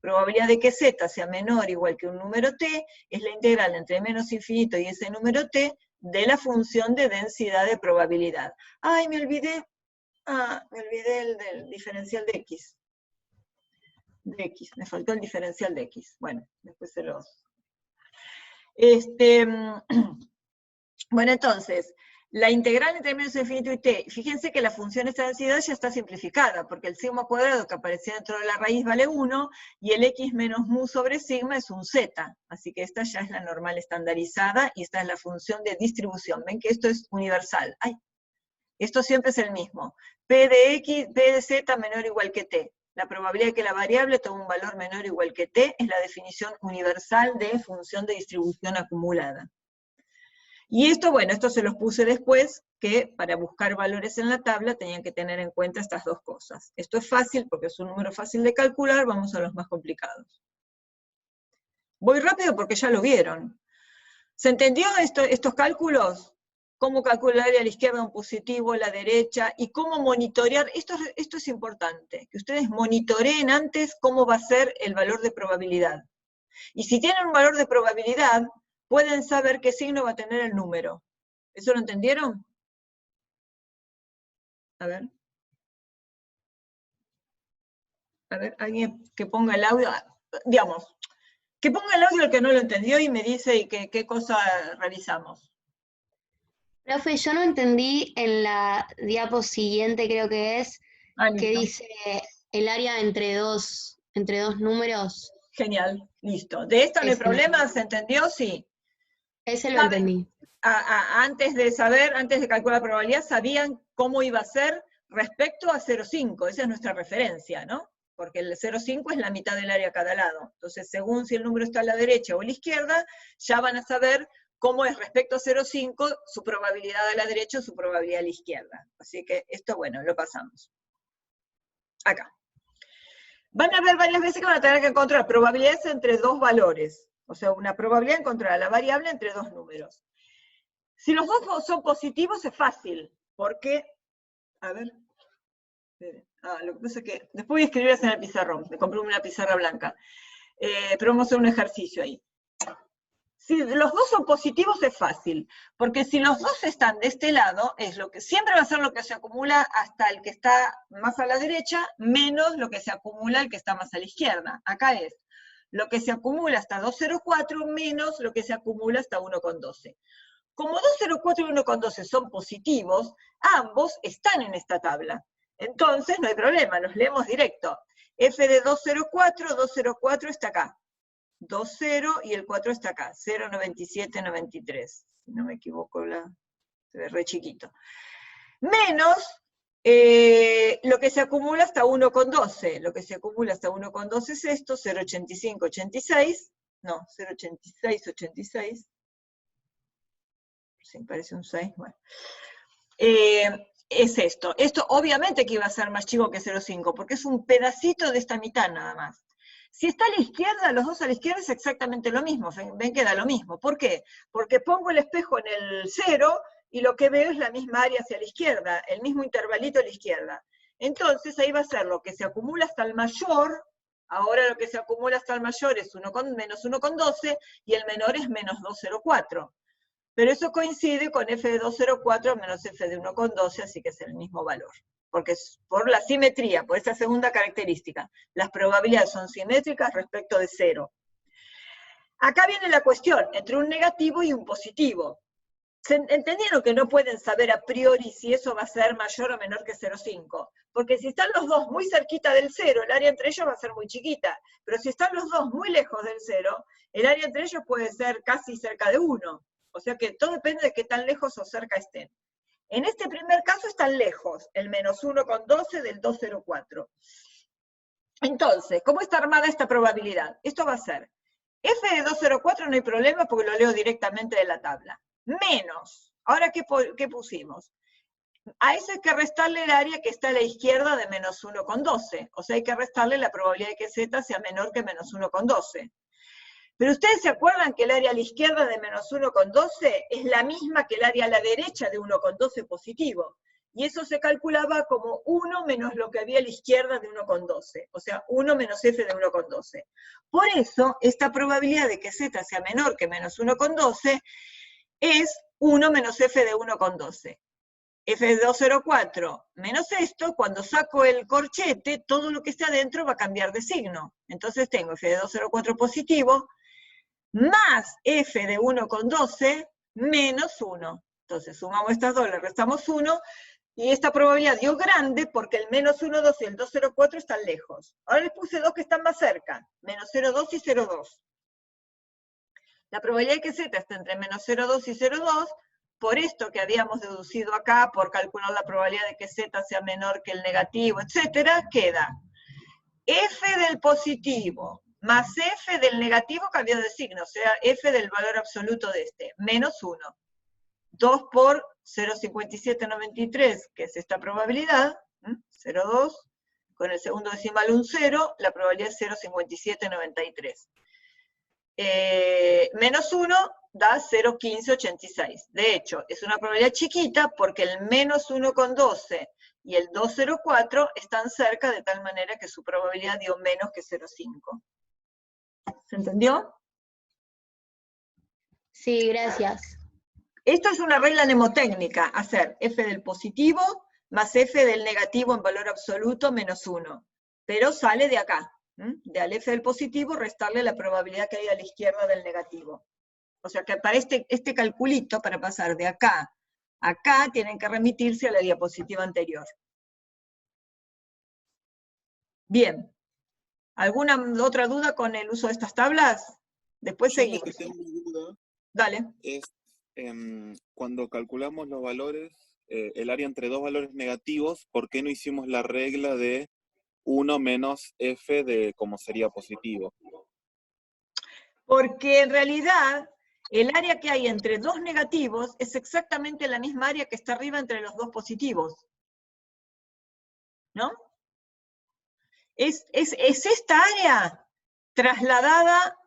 Probabilidad de que z sea menor o igual que un número t, es la integral entre menos infinito y ese número t, de la función de densidad de probabilidad. Ay, me olvidé el del diferencial de x. Me faltó el diferencial de x. Bueno, después se los... Bueno, entonces, la integral entre menos infinito y t, fíjense que la función de esta densidad ya está simplificada, porque el sigma cuadrado que aparecía dentro de la raíz vale 1, y el x menos mu sobre sigma es un z, así que esta ya es la normal estandarizada, y esta es la función de distribución. Ven que esto es universal. Ay, esto siempre es el mismo. P de z menor o igual que t. La probabilidad de que la variable tome un valor menor o igual que t es la definición universal de función de distribución acumulada. Y esto, bueno, esto se los puse después, que para buscar valores en la tabla tenían que tener en cuenta estas dos cosas. Esto es fácil porque es un número fácil de calcular, vamos a los más complicados. Voy rápido porque ya lo vieron. ¿Se entendió estos cálculos? Cómo calcular a la izquierda un positivo, a la derecha, y cómo monitorear. Esto es importante, que ustedes monitoreen antes cómo va a ser el valor de probabilidad. Y si tienen un valor de probabilidad, pueden saber qué signo va a tener el número. ¿Eso lo entendieron? A ver, alguien que ponga el audio, digamos, que ponga el audio el que no lo entendió y me dice y qué cosa realizamos. Profe, yo no entendí en la diapo siguiente, creo que es, que dice el área entre dos números. Genial, listo. ¿De esto no hay problema? ¿Se entendió? Sí. Ese lo entendí. Antes de calcular la probabilidad, sabían cómo iba a ser respecto a 0,5. Esa es nuestra referencia, ¿no? Porque el 0,5 es la mitad del área a cada lado. Entonces, según si el número está a la derecha o a la izquierda, ya van a saber cómo es respecto a 0,5 su probabilidad a la derecha o su probabilidad a la izquierda. Así que esto, bueno, lo pasamos. Acá. Van a ver varias veces que van a tener que encontrar probabilidades entre dos valores. O sea, una probabilidad de encontrar la variable entre dos números. Si los dos son positivos es fácil, porque, a ver, lo que pasa es que después voy a escribirlas en el pizarrón, me compré una pizarra blanca, pero vamos a hacer un ejercicio ahí. Si los dos son positivos es fácil, porque si los dos están de este lado, siempre va a ser lo que se acumula hasta el que está más a la derecha, menos lo que se acumula el que está más a la izquierda. Acá es lo que se acumula hasta 2,04 menos lo que se acumula hasta 1,12. Como 2,04 y 1,12 son positivos, ambos están en esta tabla. Entonces no hay problema, los leemos directo. F de 2,04 está acá. 2, 0, y el 4 está acá, 0,9793. Si no me equivoco, se ve re chiquito. Menos lo que se acumula hasta 1,12. Lo que se acumula hasta 1,12 es esto, 0,8586. No, 0,8686. Sí, parece un 6, bueno. Es esto. Esto obviamente que iba a ser más chico que 0,5, porque es un pedacito de esta mitad nada más. Si está a la izquierda, los dos a la izquierda es exactamente lo mismo, ven que da lo mismo. ¿Por qué? Porque pongo el espejo en el 0 y lo que veo es la misma área hacia la izquierda, el mismo intervalito a la izquierda. Entonces ahí va a ser lo que se acumula hasta el mayor, ahora lo que se acumula hasta el mayor es menos 1,12 y el menor es menos 2,04. Pero eso coincide con f de 2,04 menos f de 1,12, así que es el mismo valor. Porque es por la simetría, por esa segunda característica. Las probabilidades son simétricas respecto de 0. Acá viene la cuestión entre un negativo y un positivo. ¿Entendieron que no pueden saber a priori si eso va a ser mayor o menor que 0,5? Porque si están los dos muy cerquita del 0, el área entre ellos va a ser muy chiquita. Pero si están los dos muy lejos del 0, el área entre ellos puede ser casi cerca de 1. O sea que todo depende de qué tan lejos o cerca estén. En este primer caso están lejos, el menos 1,12 del 2,04. Entonces, ¿cómo está armada esta probabilidad? Esto va a ser, f de 2,04 no hay problema porque lo leo directamente de la tabla. Menos, ahora ¿qué pusimos? A eso hay que restarle el área que está a la izquierda de menos 1,12. O sea, hay que restarle la probabilidad de que z sea menor que menos 1,12. Pero ustedes se acuerdan que el área a la izquierda de menos 1,12 es la misma que el área a la derecha de 1,12 positivo. Y eso se calculaba como 1 menos lo que había a la izquierda de 1,12. O sea, 1 menos f de 1,12. Por eso, esta probabilidad de que z sea menor que menos 1,12 es 1 menos f de 1,12. F de 2,04 menos esto, cuando saco el corchete, todo lo que está adentro va a cambiar de signo. Entonces tengo f de 2,04 positivo, más f de 1,12 menos 1. Entonces sumamos estas dos, le restamos 1, y esta probabilidad dio grande porque el menos 1,2 y el 2,04 están lejos. Ahora les puse dos que están más cerca, menos 0,2 y 0,2. La probabilidad de que z esté entre menos 0,2 y 0,2, por esto que habíamos deducido acá, por calcular la probabilidad de que z sea menor que el negativo, etcétera, queda f del positivo más f del negativo cambiado de signo, o sea, f del valor absoluto de este, menos 1. 2 por 0,5793, que es esta probabilidad, 0,2, con el segundo decimal un 0, la probabilidad es 0,5793. Menos 1 da 0,1586. De hecho, es una probabilidad chiquita porque el menos 1,12 y el 2,04 están cerca de tal manera que su probabilidad dio menos que 0,5. ¿Se entendió? Sí, gracias. Esto es una regla mnemotécnica, hacer f del positivo más f del negativo en valor absoluto menos 1. Pero sale de acá. De al f del positivo restarle la probabilidad que hay a la izquierda del negativo. O sea que para este calculito, para pasar de acá a acá, tienen que remitirse a la diapositiva anterior. Bien. ¿Alguna otra duda con el uso de estas tablas? Después Yo seguimos. lo que tengo duda Dale. es cuando calculamos los valores, el área entre dos valores negativos, ¿por qué no hicimos la regla de 1 menos f de como sería positivo? Porque en realidad el área que hay entre dos negativos es exactamente la misma área que está arriba entre los dos positivos. ¿No? Es esta área trasladada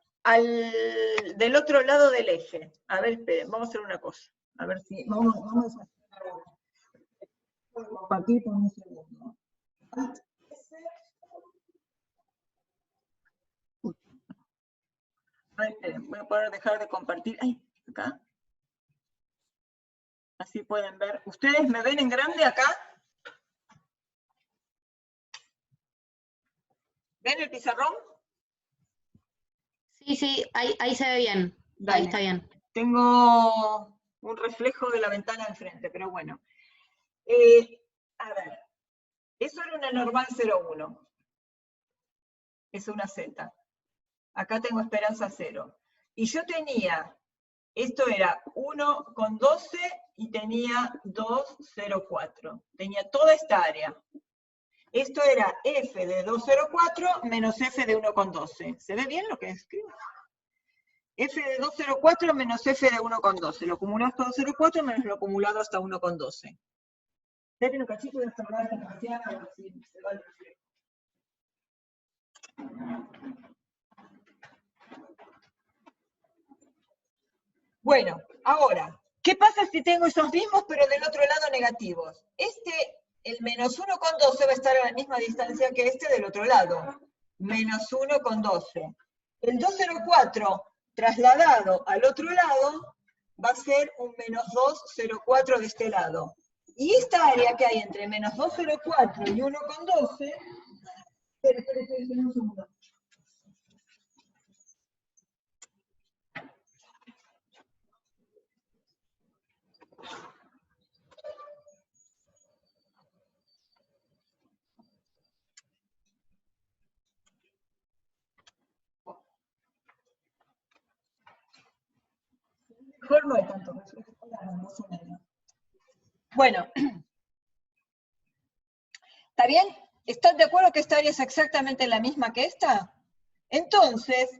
del otro lado del eje. A ver, esperen, vamos a hacer una cosa. A ver si... Vamos a compartir por un segundo. Ay, esperen, voy a poder dejar de compartir. Ay, acá. Así pueden ver. ¿Ustedes me ven en grande acá? ¿Ven el pizarrón? Sí, ahí se ve bien. Dale. Ahí está bien. Tengo un reflejo de la ventana al frente, pero bueno. A ver, eso era una normal 0,1. Es una Z. acá tengo esperanza 0. Y yo tenía, esto era 1,12 y tenía 2,04. Tenía toda esta área. Esto era f de 2,04 menos f de 1,12. ¿Se ve bien lo que escribo? F de 2,04 menos f de 1,12. Lo acumulado hasta 2,04 menos lo acumulado hasta 1,12. Esperen un cachito, voy a cerrar esta persiana, a ver si se va el reflejo. Bueno, ahora, ¿qué pasa si tengo esos mismos pero del otro lado negativos? El menos 1,12 va a estar a la misma distancia que este del otro lado. Menos 1,12. El 2,04 trasladado al otro lado va a ser un menos 2,04 de este lado. Y esta área que hay entre menos 2,04 y 1,12, espera un segundo. Mejor no hay tanto reflejo, más o menos. Bueno, ¿está bien? ¿Están de acuerdo que esta área es exactamente la misma que esta? Entonces,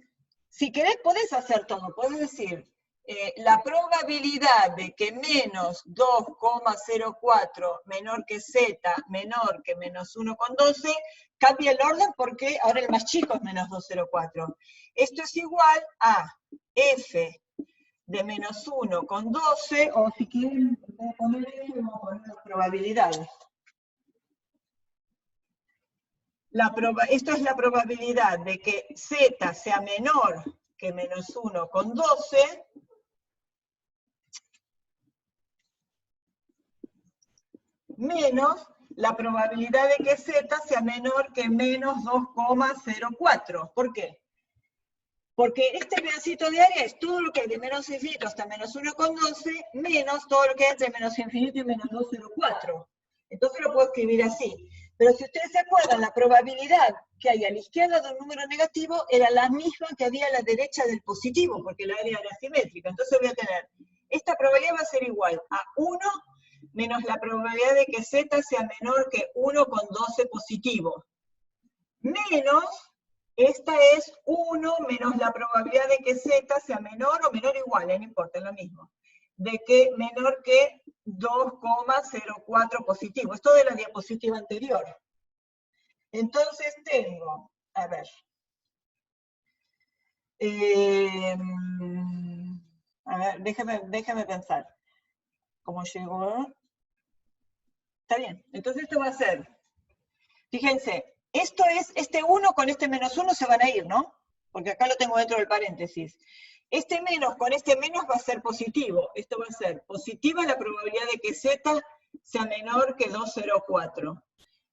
si querés, podés hacer todo. Podés decir, la probabilidad de que menos 2,04 menor que z menor que menos 1,12, cambia el orden porque ahora el más chico es menos 2,04. Esto es igual a f de menos 1,12, o si quieren, voy a poner f, vamos a poner las probabilidades. Esto es la probabilidad de que z sea menor que menos 1,12, menos la probabilidad de que z sea menor que menos 2,04. ¿Por qué? Porque este pedacito de área es todo lo que hay de menos infinito hasta menos 1,12, menos todo lo que hay entre menos infinito y menos 2,04. Entonces lo puedo escribir así. Pero si ustedes se acuerdan, la probabilidad que hay a la izquierda de un número negativo era la misma que había a la derecha del positivo, porque la área era simétrica. Entonces voy a tener, esta probabilidad va a ser igual a 1 menos la probabilidad de que z sea menor que 1,12 positivo. Menos, esta es 1 menos la probabilidad de que z sea menor o menor o igual, no importa, es lo mismo. De que menor que 2,04 positivo. Esto de la diapositiva anterior. Entonces tengo, a ver. Déjame pensar. ¿Cómo llegó? Está bien. Entonces esto va a ser, fíjense, esto es, este 1 con este menos 1 se van a ir, ¿no? Porque acá lo tengo dentro del paréntesis. Este menos con este menos va a ser positivo. Esto va a ser positiva la probabilidad de que z sea menor que 2,04.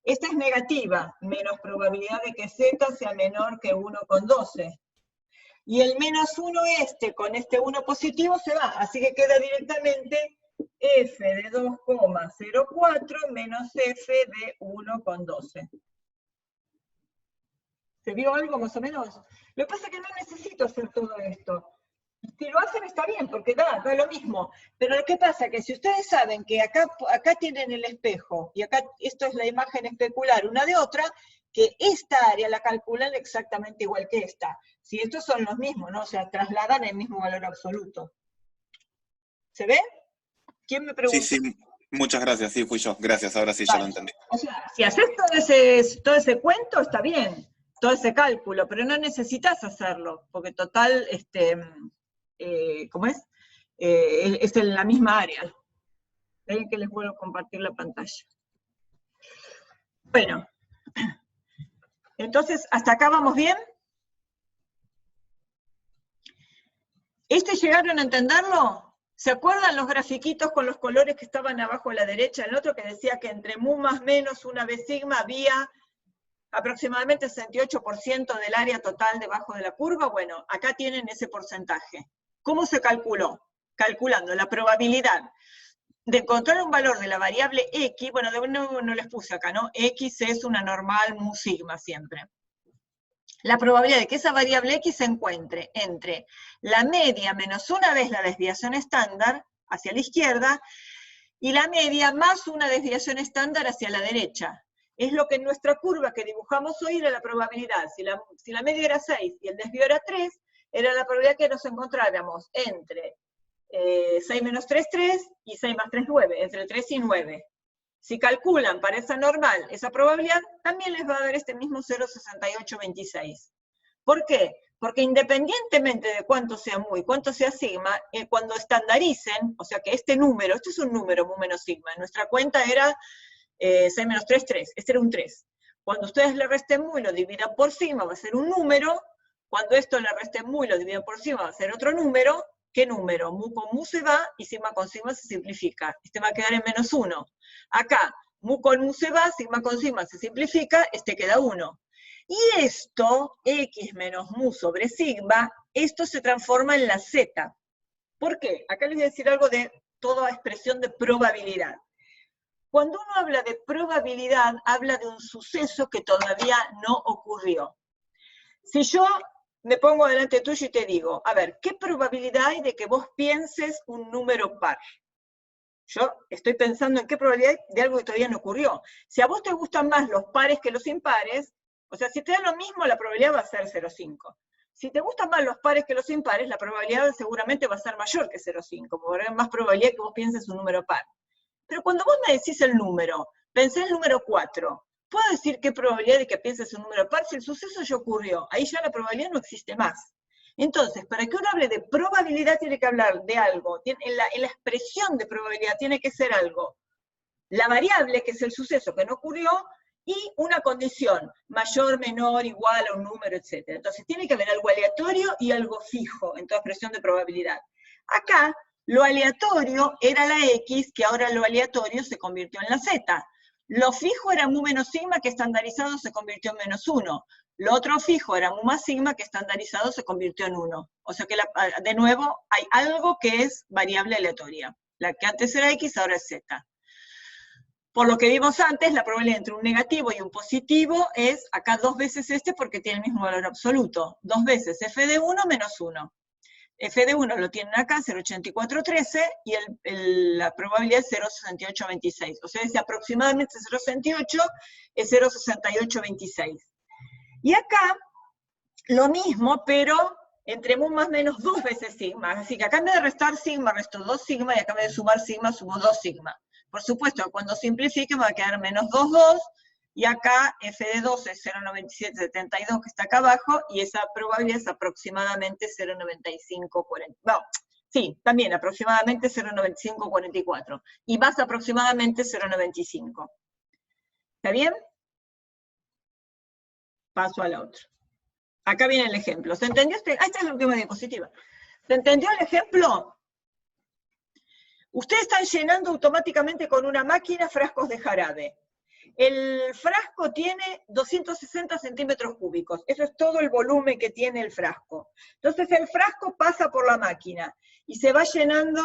Esta es negativa, menos probabilidad de que z sea menor que 1,12. Y el menos 1 con este 1 positivo se va, así que queda directamente f de 2,04 menos f de 1,12. ¿Se vio algo más o menos? Lo que pasa es que no necesito hacer todo esto. Si lo hacen está bien, porque da lo mismo. Pero lo que pasa es que si ustedes saben que acá tienen el espejo, y acá esto es la imagen especular una de otra, que esta área la calculan exactamente igual que esta. Si estos son los mismos, ¿no? O sea, trasladan el mismo valor absoluto. ¿Se ve? ¿Quién me pregunta? Sí, muchas gracias, sí, fui yo. Gracias, ahora sí, ya lo entendí. O sea, si haces todo ese cuento, está bien, todo ese cálculo, pero no necesitas hacerlo, porque total, ¿cómo es? Es en la misma área. Ven que les vuelvo a compartir la pantalla. Bueno, entonces, ¿hasta acá vamos bien? ¿Llegaron a entenderlo? ¿Se acuerdan los grafiquitos con los colores que estaban abajo a la derecha? El otro que decía que entre mu más menos una vez sigma había aproximadamente 68% del área total debajo de la curva. Bueno, acá tienen ese porcentaje. ¿Cómo se calculó? Calculando la probabilidad de encontrar un valor de la variable x, bueno, de nuevo no les puse acá, ¿no? X es una normal mu sigma siempre. la probabilidad de que esa variable X se encuentre entre la media menos una vez la desviación estándar hacia la izquierda y la media más una desviación estándar hacia la derecha. Es lo que en nuestra curva que dibujamos hoy era la probabilidad. Si la media era 6 y el desvío era 3, era la probabilidad que nos encontráramos entre 6 menos 3, 3, y 6 más 3, 9, entre 3 y 9. Si calculan para esa normal esa probabilidad, también les va a dar este mismo 0,6826. ¿Por qué? Porque independientemente de cuánto sea mu y cuánto sea sigma, cuando estandaricen, o sea que este número, este es un número mu menos sigma, en nuestra cuenta era 6 menos 3, 3, este era un 3. Cuando ustedes le resten mu y lo dividan por sigma, va a ser un número. Cuando esto le resten mu y lo dividan por sigma, va a ser otro número. ¿Qué número? Mu con mu se va y sigma con sigma se simplifica. Este va a quedar en menos 1. Acá, mu con mu se va, sigma con sigma se simplifica, este queda 1. Y esto, x menos mu sobre sigma, esto se transforma en la z. ¿Por qué? Acá les voy a decir algo de toda expresión de probabilidad. Cuando uno habla de probabilidad, habla de un suceso que todavía no ocurrió. Si yo me pongo delante tuyo y te digo, a ver, ¿qué probabilidad hay de que vos pienses un número par? Yo estoy pensando en qué probabilidad hay de algo que todavía no ocurrió. Si a vos te gustan más los pares que los impares, o sea, si te da lo mismo, la probabilidad va a ser 0,5. Si te gustan más los pares que los impares, la probabilidad seguramente va a ser mayor que 0,5, porque hay más probabilidad que vos pienses un número par. Pero cuando vos me decís el número, pensé el número 4, ¿puedo decir qué probabilidad de que pienses un número par? Si el suceso ya ocurrió, ahí ya la probabilidad no existe más. Entonces, para que uno hable de probabilidad tiene que hablar de algo, en la expresión de probabilidad tiene que ser algo, la variable, que es el suceso que no ocurrió, y una condición, mayor, menor, igual a un número, etc. Entonces tiene que haber algo aleatorio y algo fijo en toda expresión de probabilidad. Acá, lo aleatorio era la X, que ahora lo aleatorio se convirtió en la Z. Lo fijo era mu menos sigma, que estandarizado se convirtió en menos 1. Lo otro fijo era mu más sigma, que estandarizado se convirtió en 1. O sea que, de nuevo, hay algo que es variable aleatoria. La que antes era X, ahora es Z. Por lo que vimos antes, la probabilidad entre un negativo y un positivo es, acá 2 veces este porque tiene el mismo valor absoluto. 2 veces f de 1 menos 1. F de 1 lo tienen acá, 0,8413, y la probabilidad es 0,6826. O sea, es aproximadamente 0,68, es 0,6826. Y acá, lo mismo, pero entre mu más menos 2 veces sigma. Así que acá en vez de restar sigma, resto 2 sigma, y acá en vez de sumar sigma, sumo 2 sigma. Por supuesto, cuando simplifique me va a quedar menos 2, 2, y acá f de 2 es 0,9772, que está acá abajo, y esa probabilidad es aproximadamente 0,9540. Bueno, sí, también aproximadamente 0,9544. Y más aproximadamente 0,95. ¿Está bien? Paso a la otra. Acá viene el ejemplo. ¿Se entendió? Esta es la última diapositiva. ¿Se entendió el ejemplo? Ustedes están llenando automáticamente con una máquina frascos de jarabe. El frasco tiene 260 centímetros cúbicos. Eso es todo el volumen que tiene el frasco. Entonces el frasco pasa por la máquina y se va llenando,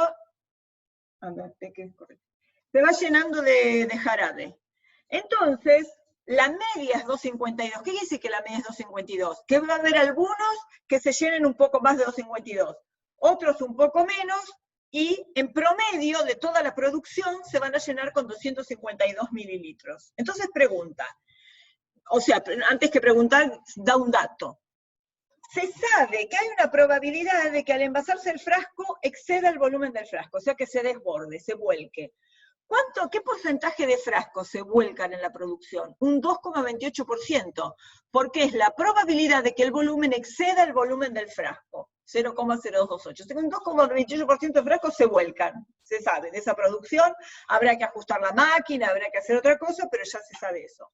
se va llenando de jarabe. Entonces, la media es 252. ¿Qué quiere decir que la media es 252? Que va a haber algunos que se llenen un poco más de 252, otros un poco menos, y en promedio de toda la producción se van a llenar con 252 mililitros. Entonces pregunta, o sea, antes que preguntar, da un dato. Se sabe que hay una probabilidad de que al envasarse el frasco exceda el volumen del frasco, o sea que se desborde, se vuelque. ¿Qué porcentaje de frascos se vuelcan en la producción? Un 2,28%, porque es la probabilidad de que el volumen exceda el volumen del frasco, 0,0228. O sea que un 2,28% de frascos se vuelcan, se sabe, de esa producción. Habrá que ajustar la máquina, habrá que hacer otra cosa, pero ya se sabe eso.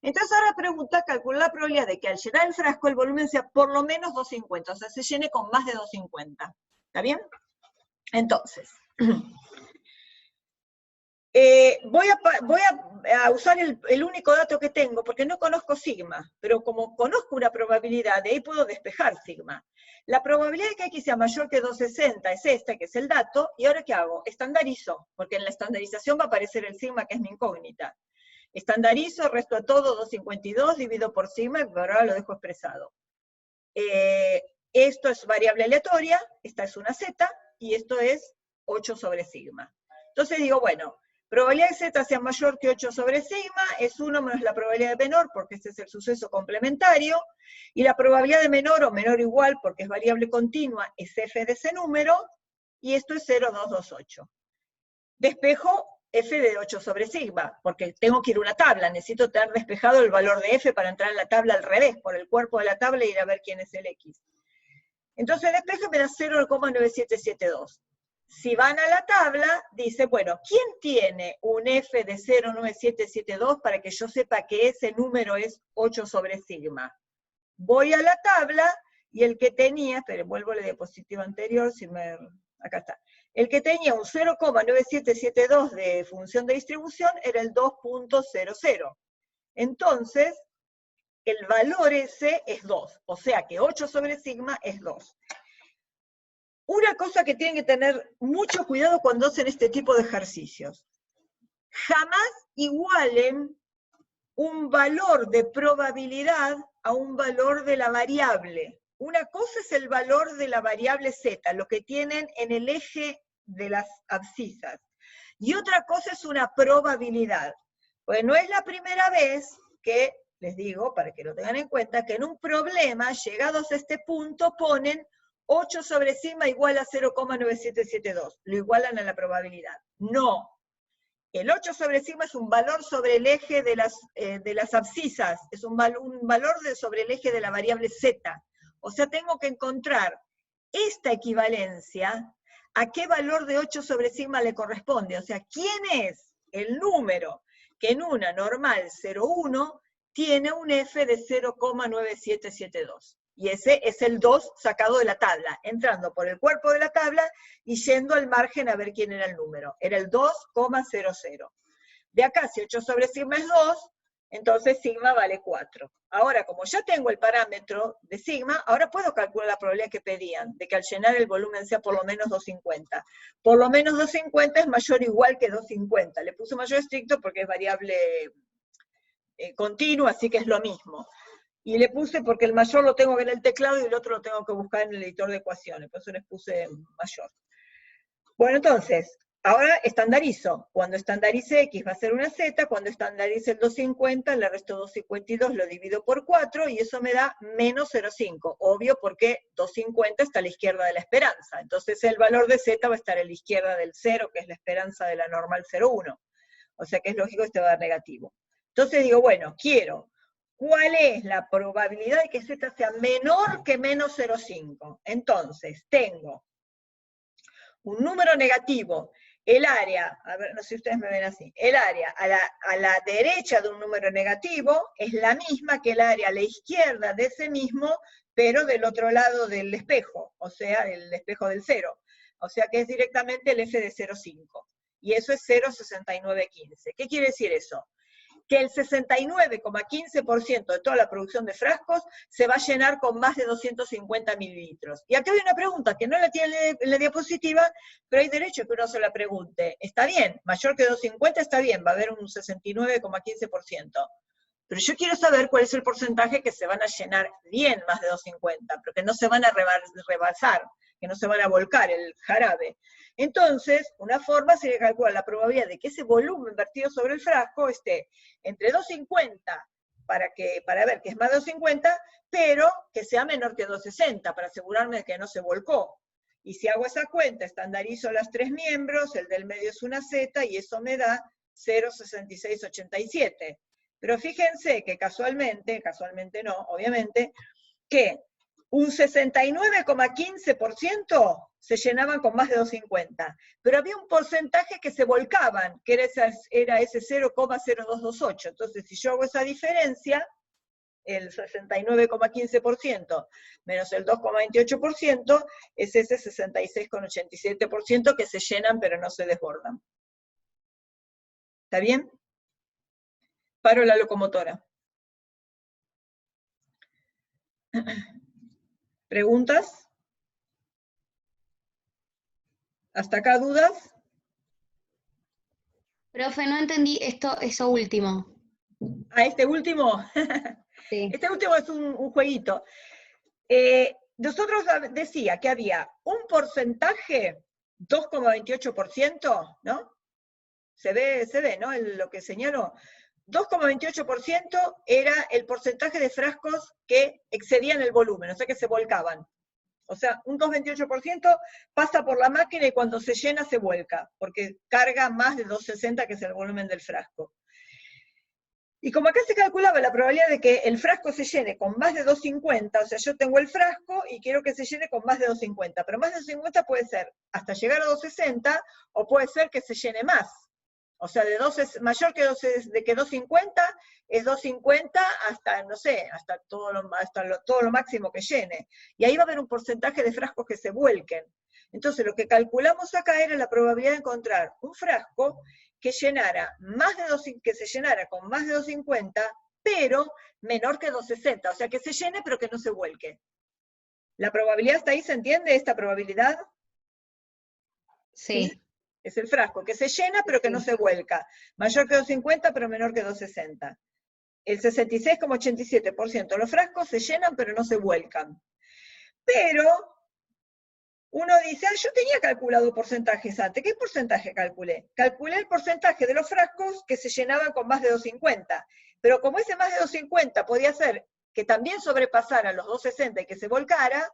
Entonces ahora pregunta, calcula la probabilidad de que al llenar el frasco el volumen sea por lo menos 250, o sea, se llene con más de 250. ¿Está bien? Entonces, voy a usar el único dato que tengo, porque no conozco sigma, pero como conozco una probabilidad, de ahí puedo despejar sigma. La probabilidad de que X sea mayor que 260 es esta, que es el dato, y ahora ¿qué hago? Estandarizo, porque en la estandarización va a aparecer el sigma, que es mi incógnita. Estandarizo, resto a todo 252, divido por sigma, y ahora lo dejo expresado. Esto es variable aleatoria, esta es una z, y esto es 8 sobre sigma. Entonces digo, bueno, probabilidad de z sea mayor que 8 sobre sigma es 1 menos la probabilidad de menor, porque este es el suceso complementario, y la probabilidad de menor o menor o igual, porque es variable continua, es f de ese número, y esto es 0,228. Despejo f de 8 sobre sigma, porque tengo que ir a una tabla, necesito tener despejado el valor de f para entrar en la tabla al revés, por el cuerpo de la tabla y ir a ver quién es el x. Entonces el despejo me da 0,9772. Si van a la tabla, dice, bueno, ¿quién tiene un f de 0,9772 para que yo sepa que ese número es 8 sobre sigma? Voy a la tabla, y el que tenía, pero vuelvo a la diapositiva anterior, acá está. El que tenía un 0,9772 de función de distribución era el 2.00. Entonces, el valor ese es 2, o sea que 8 sobre sigma es 2. Una cosa que tienen que tener mucho cuidado cuando hacen este tipo de ejercicios. Jamás igualen un valor de probabilidad a un valor de la variable. Una cosa es el valor de la variable z, lo que tienen en el eje de las abscisas. Y otra cosa es una probabilidad. Pues no es la primera vez que, les digo, para que lo tengan en cuenta, que en un problema, llegados a este punto, ponen 8 sobre sigma igual a 0,9772. Lo igualan a la probabilidad. No. El 8 sobre sigma es un valor sobre el eje de las abscisas. Es un valor sobre el eje de la variable z. O sea, tengo que encontrar esta equivalencia a qué valor de 8 sobre sigma le corresponde. O sea, ¿quién es el número que en una normal 0,1 tiene un f de 0,9772? Y ese es el 2 sacado de la tabla, entrando por el cuerpo de la tabla y yendo al margen a ver quién era el número. Era el 2,00. De acá, si 8 sobre sigma es 2, entonces sigma vale 4. Ahora, como ya tengo el parámetro de sigma, ahora puedo calcular la probabilidad que pedían, de que al llenar el volumen sea por lo menos 250. Por lo menos 250 es mayor o igual que 250. Le puse mayor estricto porque es variable continua, así que es lo mismo. Y le puse porque el mayor lo tengo que en el teclado y el otro lo tengo que buscar en el editor de ecuaciones, por eso les puse mayor. Bueno, entonces, ahora estandarizo. Cuando estandarice x va a ser una z, cuando estandarice el 250, le resto 252, lo divido por 4, y eso me da menos 0,5. Obvio, porque 250 está a la izquierda de la esperanza. Entonces el valor de z va a estar a la izquierda del 0, que es la esperanza de la normal 0,1. O sea que es lógico que este va a dar negativo. Entonces digo, bueno, quiero... ¿Cuál es la probabilidad de que z sea menor que menos 0,5? Entonces, tengo un número negativo, el área, a ver, no sé si ustedes me ven así, el área a la derecha de un número negativo es la misma que el área a la izquierda de ese mismo, pero del otro lado del espejo, o sea, el espejo del 0. O sea que es directamente el f de 0,5. Y eso es 0,6915. ¿Qué quiere decir eso? Que el 69,15% de toda la producción de frascos se va a llenar con más de 250 mililitros. Y aquí hay una pregunta que no la tiene en la diapositiva, pero hay derecho que uno se la pregunte. Está bien, mayor que 250 está bien, va a haber un 69,15%. Pero yo quiero saber cuál es el porcentaje que se van a llenar bien más de 250, pero que no se van a rebasar, que no se van a volcar el jarabe. Entonces, una forma sería calcular la probabilidad de que ese volumen vertido sobre el frasco esté entre 250 para ver que es más de 250, pero que sea menor que 260, para asegurarme de que no se volcó. Y si hago esa cuenta, estandarizo las 3 miembros, el del medio es una z, y eso me da 0,6687. Pero fíjense que casualmente no, obviamente, que un 69,15% se llenaban con más de 250, pero había un porcentaje que se volcaban, que era ese 0,0228. Entonces, si yo hago esa diferencia, el 69,15% menos el 2,28%, es ese 66,87% que se llenan pero no se desbordan. ¿Está bien? Paro la locomotora. ¿Preguntas? ¿Hasta acá dudas? Profe, no entendí eso último. ¿A este último? Sí. Este último es un jueguito. Nosotros decía que había un porcentaje, 2,28%, ¿no? Se ve, ¿no? Lo que señaló. 2,28% era el porcentaje de frascos que excedían el volumen, o sea que se volcaban. O sea, un 2,28% pasa por la máquina y cuando se llena se vuelca, porque carga más de 2,60, que es el volumen del frasco. Y como acá se calculaba la probabilidad de que el frasco se llene con más de 2,50, o sea, yo tengo el frasco y quiero que se llene con más de 2,50, pero más de 2,50 puede ser hasta llegar a 2,60, o puede ser que se llene más. O sea, mayor que 2,50 es 2,50 hasta, no sé, hasta todo lo máximo que llene. Y ahí va a haber un porcentaje de frascos que se vuelquen. Entonces, lo que calculamos acá era la probabilidad de encontrar un frasco que se llenara con más de 2,50, pero menor que 2,60. O sea, que se llene, pero que no se vuelque. ¿La probabilidad hasta ahí se entiende, esta probabilidad? Sí. Es el frasco, que se llena pero que no se vuelca. Mayor que 2,50 pero menor que 2,60. El 66,87% de los frascos se llenan pero no se vuelcan. Pero uno dice, yo tenía calculado porcentajes antes. ¿Qué porcentaje calculé? Calculé el porcentaje de los frascos que se llenaban con más de 2,50. Pero como ese más de 2,50 podía ser que también sobrepasara los 2,60 y que se volcara,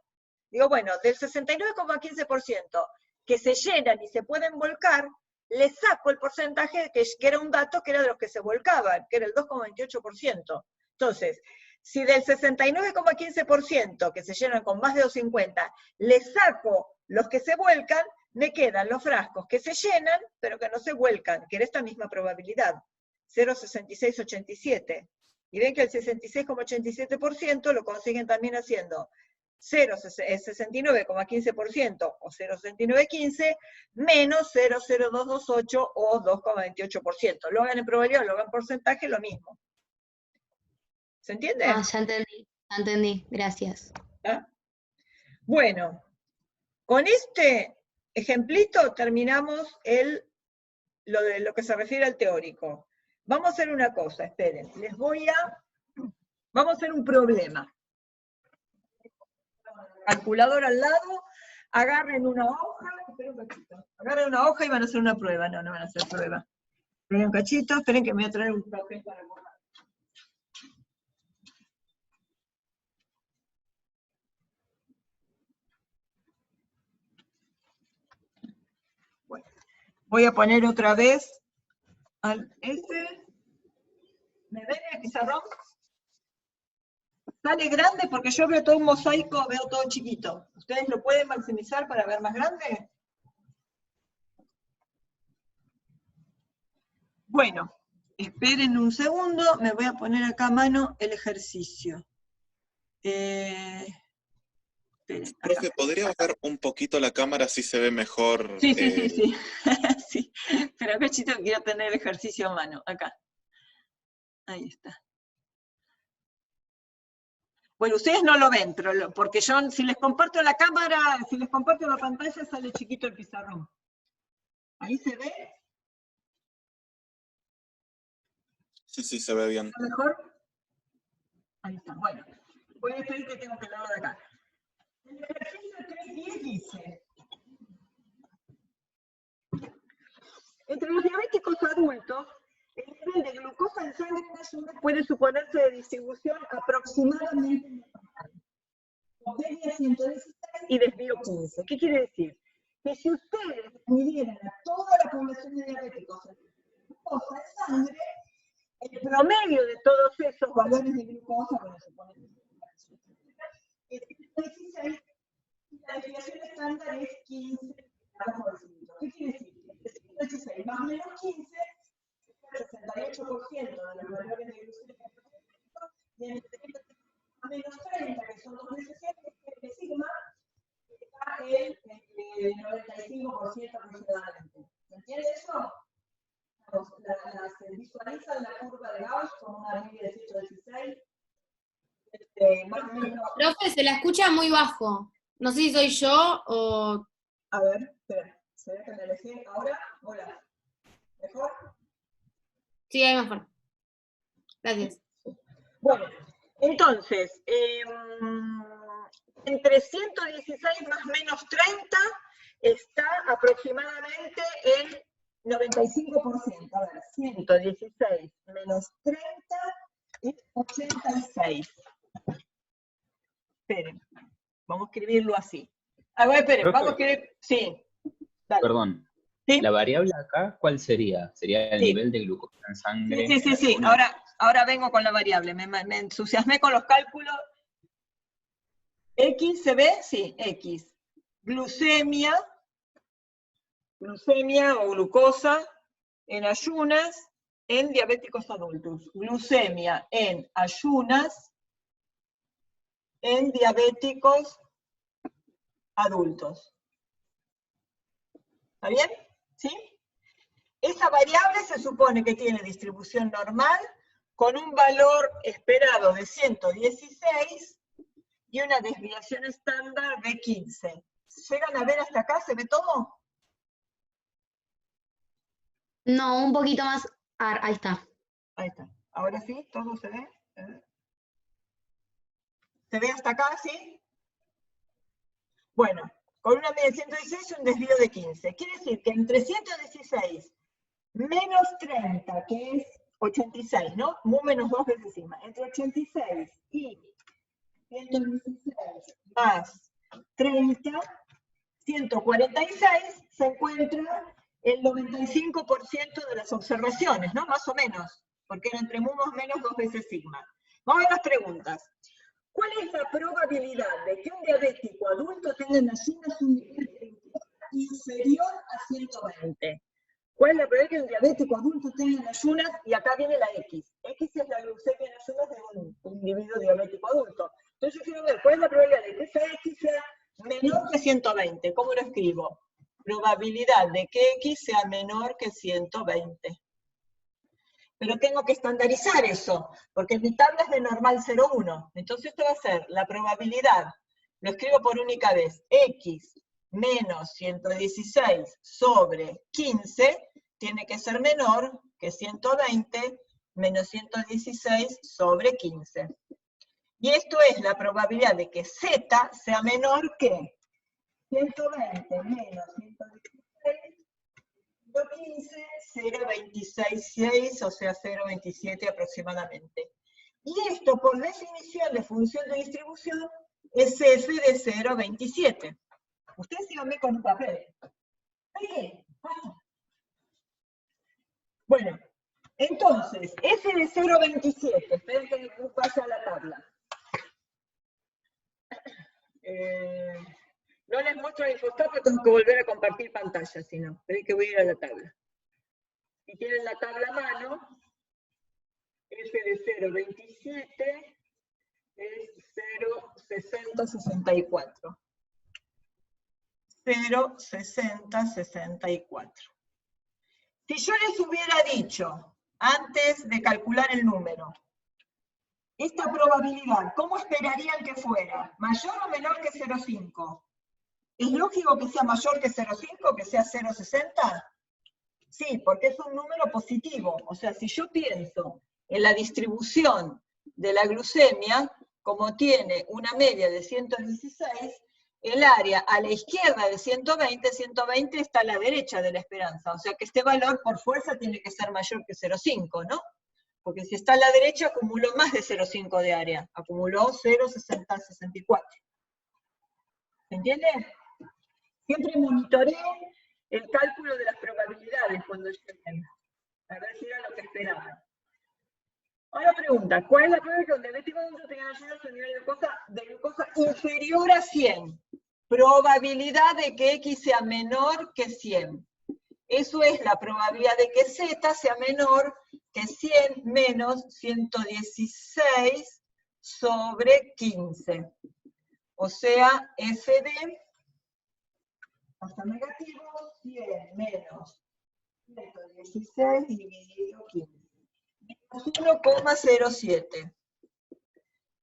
digo, bueno, del 69,15% que se llenan y se pueden volcar, le saco el porcentaje que era un dato que era de los que se volcaban, que era el 2,28%. Entonces, si del 69,15% que se llenan con más de 2,50, le saco los que se vuelcan, me quedan los frascos que se llenan, pero que no se vuelcan, que era esta misma probabilidad, 0,6687. Y ven que el 66,87% lo consiguen también haciendo 69,15% o 0,6915 menos 0,0228 o 2,28%. Lo hagan en probabilidad, lo hagan en porcentaje, lo mismo. ¿Se entiende? Ah, ya entendí, gracias. ¿Ah? Bueno, con este ejemplito terminamos lo que se refiere al teórico. Vamos a hacer una cosa, esperen, vamos a hacer un problema. Calculador al lado, agarren una hoja, y van a hacer una prueba. No van a hacer prueba. Esperen un cachito, esperen que me voy a traer un papel para borrar. Bueno, voy a poner otra vez al S. ¿Me ven el pizarrón? Sale grande porque yo veo todo un mosaico, veo todo chiquito. ¿Ustedes lo pueden maximizar para ver más grande? Bueno, esperen un segundo, me voy a poner acá a mano el ejercicio. Profe, ¿podría bajar un poquito la cámara si se ve mejor? Sí. Sí. Pero acá, chito, quiero tener el ejercicio a mano, acá. Ahí está. Bueno, ustedes no lo ven, pero porque yo, si les comparto la cámara, si les comparto la pantalla, sale chiquito el pizarrón. ¿Ahí se ve? Sí, se ve bien. ¿Está mejor? Ahí está. Bueno, voy a pedir que tengo que leerlo de acá. El ejercicio 3.10 dice: entre los diabéticos adultos, el nivel de glucosa en sangre puede suponerse de distribución aproximadamente normal. Media 116 y desvío 15. ¿Qué quiere decir? Que si ustedes midieran a toda la población de diabéticos en glucosa en sangre, el promedio de todos esos valores de glucosa, bueno, se pone es 16, y la desviación estándar es 15 gramos por decilitro. ¿Qué quiere decir? Que 116 más o menos 15 es el 68% de los valores de glucosa y en menos 30, que son 2,17, que sigma, está el 95% aproximadamente. ¿Se entiende eso? Se visualiza la curva de Gauss con una media de 116. Más o menos. Profe, se la escucha muy bajo. No sé si soy yo o... A ver, espera. ¿Se ve que me alejé ahora? Hola. ¿Mejor? Sí, ahí mejor. Gracias. Bueno, entonces, entre 116 más menos 30 está aproximadamente el 95%. A ver, 116 menos 30 es 86. Esperen, vamos a escribirlo así. A ver, esperen, vamos a escribir, sí. Dale. Perdón. ¿Sí? ¿La variable acá cuál sería? ¿Sería el nivel de glucosa en sangre? Sí. Ahora vengo con la variable. Me entusiasmé con los cálculos. X, ¿se ve? Sí, X. Glucemia o glucosa en ayunas en diabéticos adultos. Glucemia en ayunas en diabéticos adultos. ¿Está bien? ¿Sí? Esa variable se supone que tiene distribución normal con un valor esperado de 116 y una desviación estándar de 15. ¿Llegan a ver hasta acá? ¿Se ve todo? No, un poquito más. Ahí está. Ahí está. Ahora sí, todo se ve. ¿Se ve hasta acá, sí? Bueno, con una media de 116 y un desvío de 15. Quiere decir que entre 116 menos 30, que es 86, ¿no? Mu menos 2 veces encima. Entre 86 y 116 más 30, 146, se encuentra el 95% de las observaciones, ¿no? Más o menos, porque era entre mu más menos 2 veces sigma. Vamos a ver las preguntas. ¿Cuál es la probabilidad de que un diabético adulto tenga en ayunas un nivel de glucosa inferior a 120? ¿Cuál es la probabilidad de que un diabético adulto tenga en ayunas? Y acá viene la X. X es la glucemia en ayunas de un individuo diabético adulto. Entonces yo quiero ver cuál es la probabilidad de que esa X sea menor que 120. ¿Cómo lo escribo? Probabilidad de que X sea menor que 120. Pero tengo que estandarizar eso, porque mi tabla es de normal 0,1. Entonces esto va a ser la probabilidad, lo escribo por única vez, X menos 116 sobre 15 tiene que ser menor que 120 menos 116 sobre 15. Y esto es la probabilidad de que Z sea menor que 120 menos 116 15, 0,266, o sea, 0,27 aproximadamente. Y esto, por definición de función de distribución, es f de 0,27. Ustedes síganme con un papel. ¿Sí? Bueno, entonces, f de 0,27, esperen que pase a la tabla. No les muestro el infoscopio, tengo que volver a compartir pantalla, si no. Esperen que voy a ir a la tabla. Si tienen la tabla a mano, f de 0,27 es 0,6064. 0,6064. Si yo les hubiera dicho, antes de calcular el número, esta probabilidad, ¿cómo esperarían que fuera? ¿Mayor o menor que 0,5? ¿Es lógico que sea mayor que 0,5, que sea 0,60? Sí, porque es un número positivo. O sea, si yo pienso en la distribución de la glucemia, como tiene una media de 116, el área a la izquierda de 120, 120 está a la derecha de la esperanza. O sea que este valor por fuerza tiene que ser mayor que 0,5, ¿no? Porque si está a la derecha acumuló más de 0,5 de área. Acumuló 0,6064. ¿Se entiende? Siempre monitoreé el cálculo de las probabilidades cuando lleguen. A ver si era lo que esperaban. Ahora pregunta, ¿cuál es la probabilidad que un diabético adulto tenga ayunas un nivel de glucosa inferior a 100? Probabilidad de que X sea menor que 100. Eso es la probabilidad de que Z sea menor que 100 menos 116 sobre 15. O sea, F de hasta negativo, 100 menos 116 dividido 15. Menos 1,07.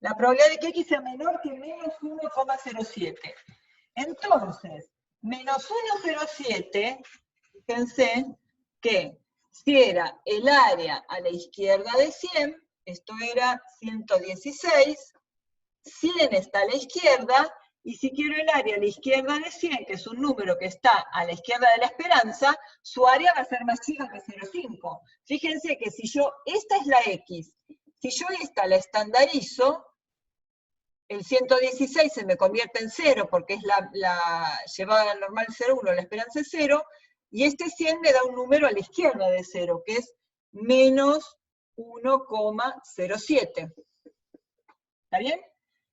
La probabilidad de que X sea menor que menos 1,07. Entonces, menos 1,07, fíjense que si era el área a la izquierda de 100, esto era 116, 100 está a la izquierda, y si quiero el área a la izquierda de 100, que es un número que está a la izquierda de la esperanza, su área va a ser más chica que 0,5. Fíjense que si yo, esta es la X, si yo esta la estandarizo, el 116 se me convierte en 0, porque es la llevada al normal 0,1, la esperanza es 0, y este 100 me da un número a la izquierda de 0, que es menos 1,07. ¿Está bien?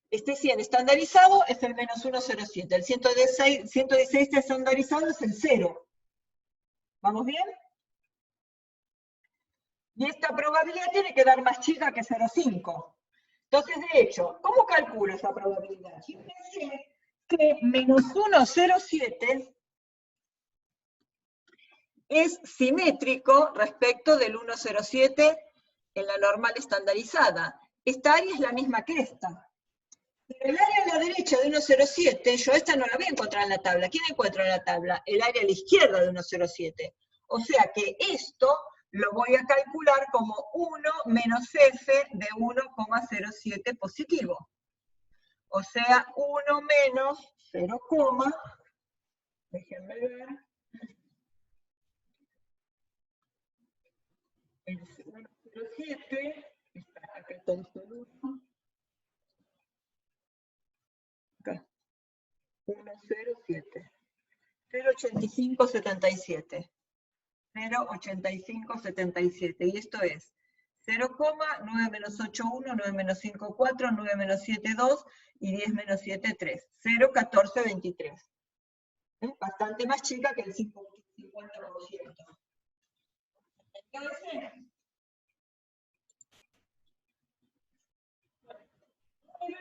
Este 100 estandarizado es el menos 1,07. El 116 estandarizado es el 0. ¿Vamos bien? Y esta probabilidad tiene que dar más chica que 0,5. Entonces, de hecho, ¿cómo calculo esa probabilidad? Fíjense que menos 1,07 es simétrico respecto del 1,07 en la normal estandarizada. Esta área es la misma que esta. Pero el área a la derecha de 1,07, yo esta no la voy a encontrar en la tabla. ¿Quién encuentra en la tabla? El área a la izquierda de 1,07. O sea que esto lo voy a calcular como 1 menos f de 1,07 positivo. O sea, 1 menos 0, déjenme ver. El 1,07, acá está el 1. Acá. 1,07. 0,8577. 0,8577. Y esto es 0, 9 menos 8, 1, 9 menos 5, 4, 9 menos 7, 2 y 10 menos 7, 3. 0,1423. Bastante más chica que el 50%. Entonces,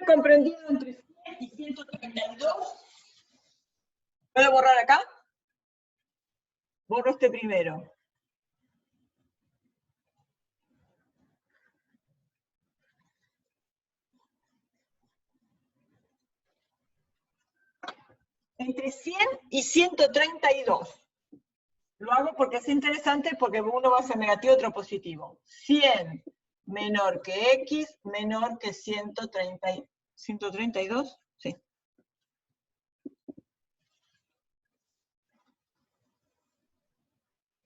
comprendido entre 100 y 132. ¿Puedo borrar acá? Borro este primero. Entre 100 y 132. Lo hago porque es interesante, porque uno va a ser negativo, otro positivo. 100 menor que X, menor que 130, 132, sí.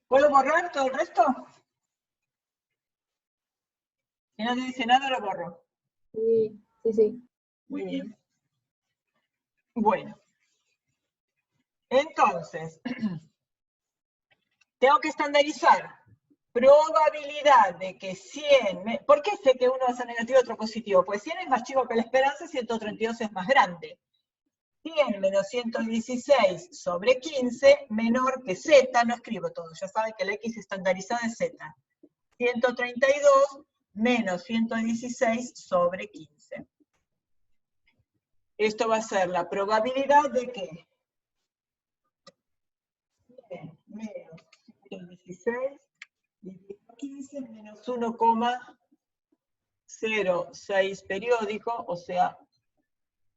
¿Puedo borrar todo el resto? Si no te dice nada, lo borro. Sí, sí, sí. Muy bien. Bueno. Entonces, tengo que estandarizar. Probabilidad de que 100... ¿Por qué sé que uno va a ser negativo y otro positivo? Pues 100 es más chico que la esperanza, 132 es más grande. 100 menos 116 sobre 15 menor que z, no escribo todo, ya saben que la x estandarizada es z. 132 menos 116 sobre 15. Esto va a ser la probabilidad de que 100 menos 116 dividido 15 menos 1,06 periódico, o sea,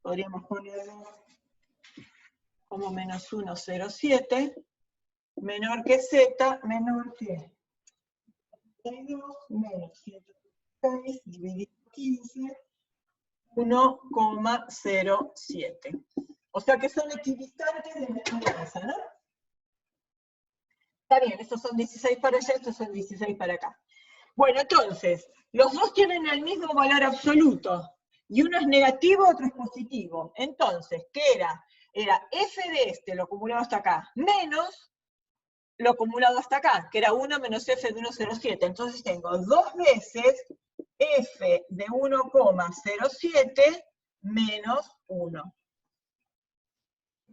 podríamos ponerlo como menos 1,07, menor que z, menor que 32 menos 106 dividido 15, 1,07. O sea que son equidistantes de medianza, ¿no? Está bien, estos son 16 para allá, estos son 16 para acá. Bueno, entonces, los dos tienen el mismo valor absoluto, y uno es negativo, otro es positivo. Entonces, ¿qué era? Era f de este, lo acumulado hasta acá, menos lo acumulado hasta acá, que era 1 menos f de 1,07. Entonces tengo 2 veces f de 1,07 menos 1.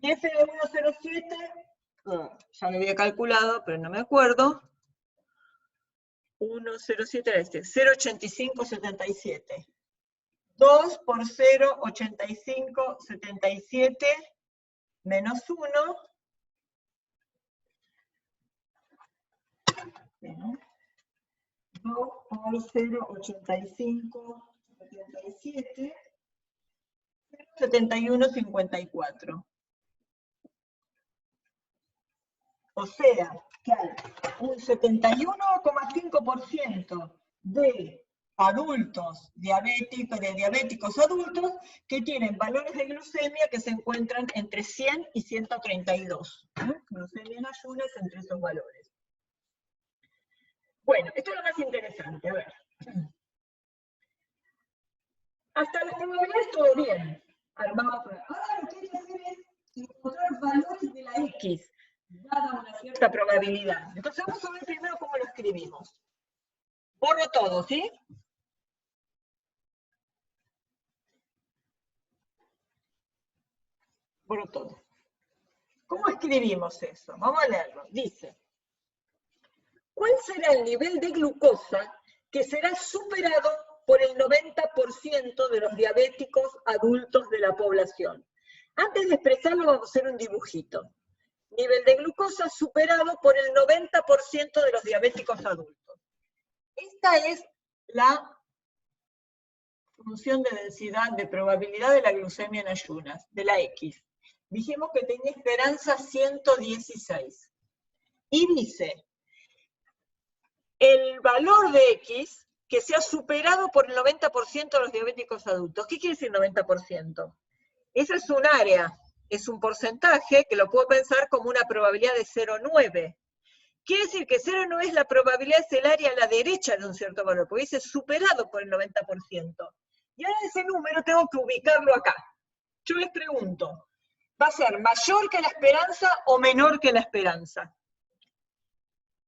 Y f de 1,07, ya lo había calculado, pero no me acuerdo. 1,07 era este, 0,8577. 2 por 0,8577 menos 1. 2 por 0,8577, 71,54. O sea, que hay un 71,5% de adultos diabéticos adultos que tienen valores de glucemia que se encuentran entre 100 y 132. Glucemia en ayunas entre esos valores. Bueno, esto es lo más interesante, a ver. Hasta las probabilidades todo bien. Ahora lo que hay que hacer es encontrar valores de la X, dada una cierta probabilidad. Entonces vamos a ver primero cómo lo escribimos. Borro todo, ¿sí? Borro todo. ¿Cómo escribimos eso? Vamos a leerlo. Dice, ¿cuál será el nivel de glucosa que será superado por el 90% de los diabéticos adultos de la población? Antes de expresarlo vamos a hacer un dibujito. Nivel de glucosa superado por el 90% de los diabéticos adultos. Esta es la función de densidad de probabilidad de la glucemia en ayunas, de la X. Dijimos que tenía esperanza 116. Y dice, el valor de X que sea superado por el 90% de los diabéticos adultos. ¿Qué quiere decir 90%? Esa es un área, es un porcentaje que lo puedo pensar como una probabilidad de 0,9. Quiere decir que 0,9 es la probabilidad, es el área a la derecha de un cierto valor, porque dice superado por el 90%. Y ahora ese número tengo que ubicarlo acá. Yo les pregunto, ¿va a ser mayor que la esperanza o menor que la esperanza?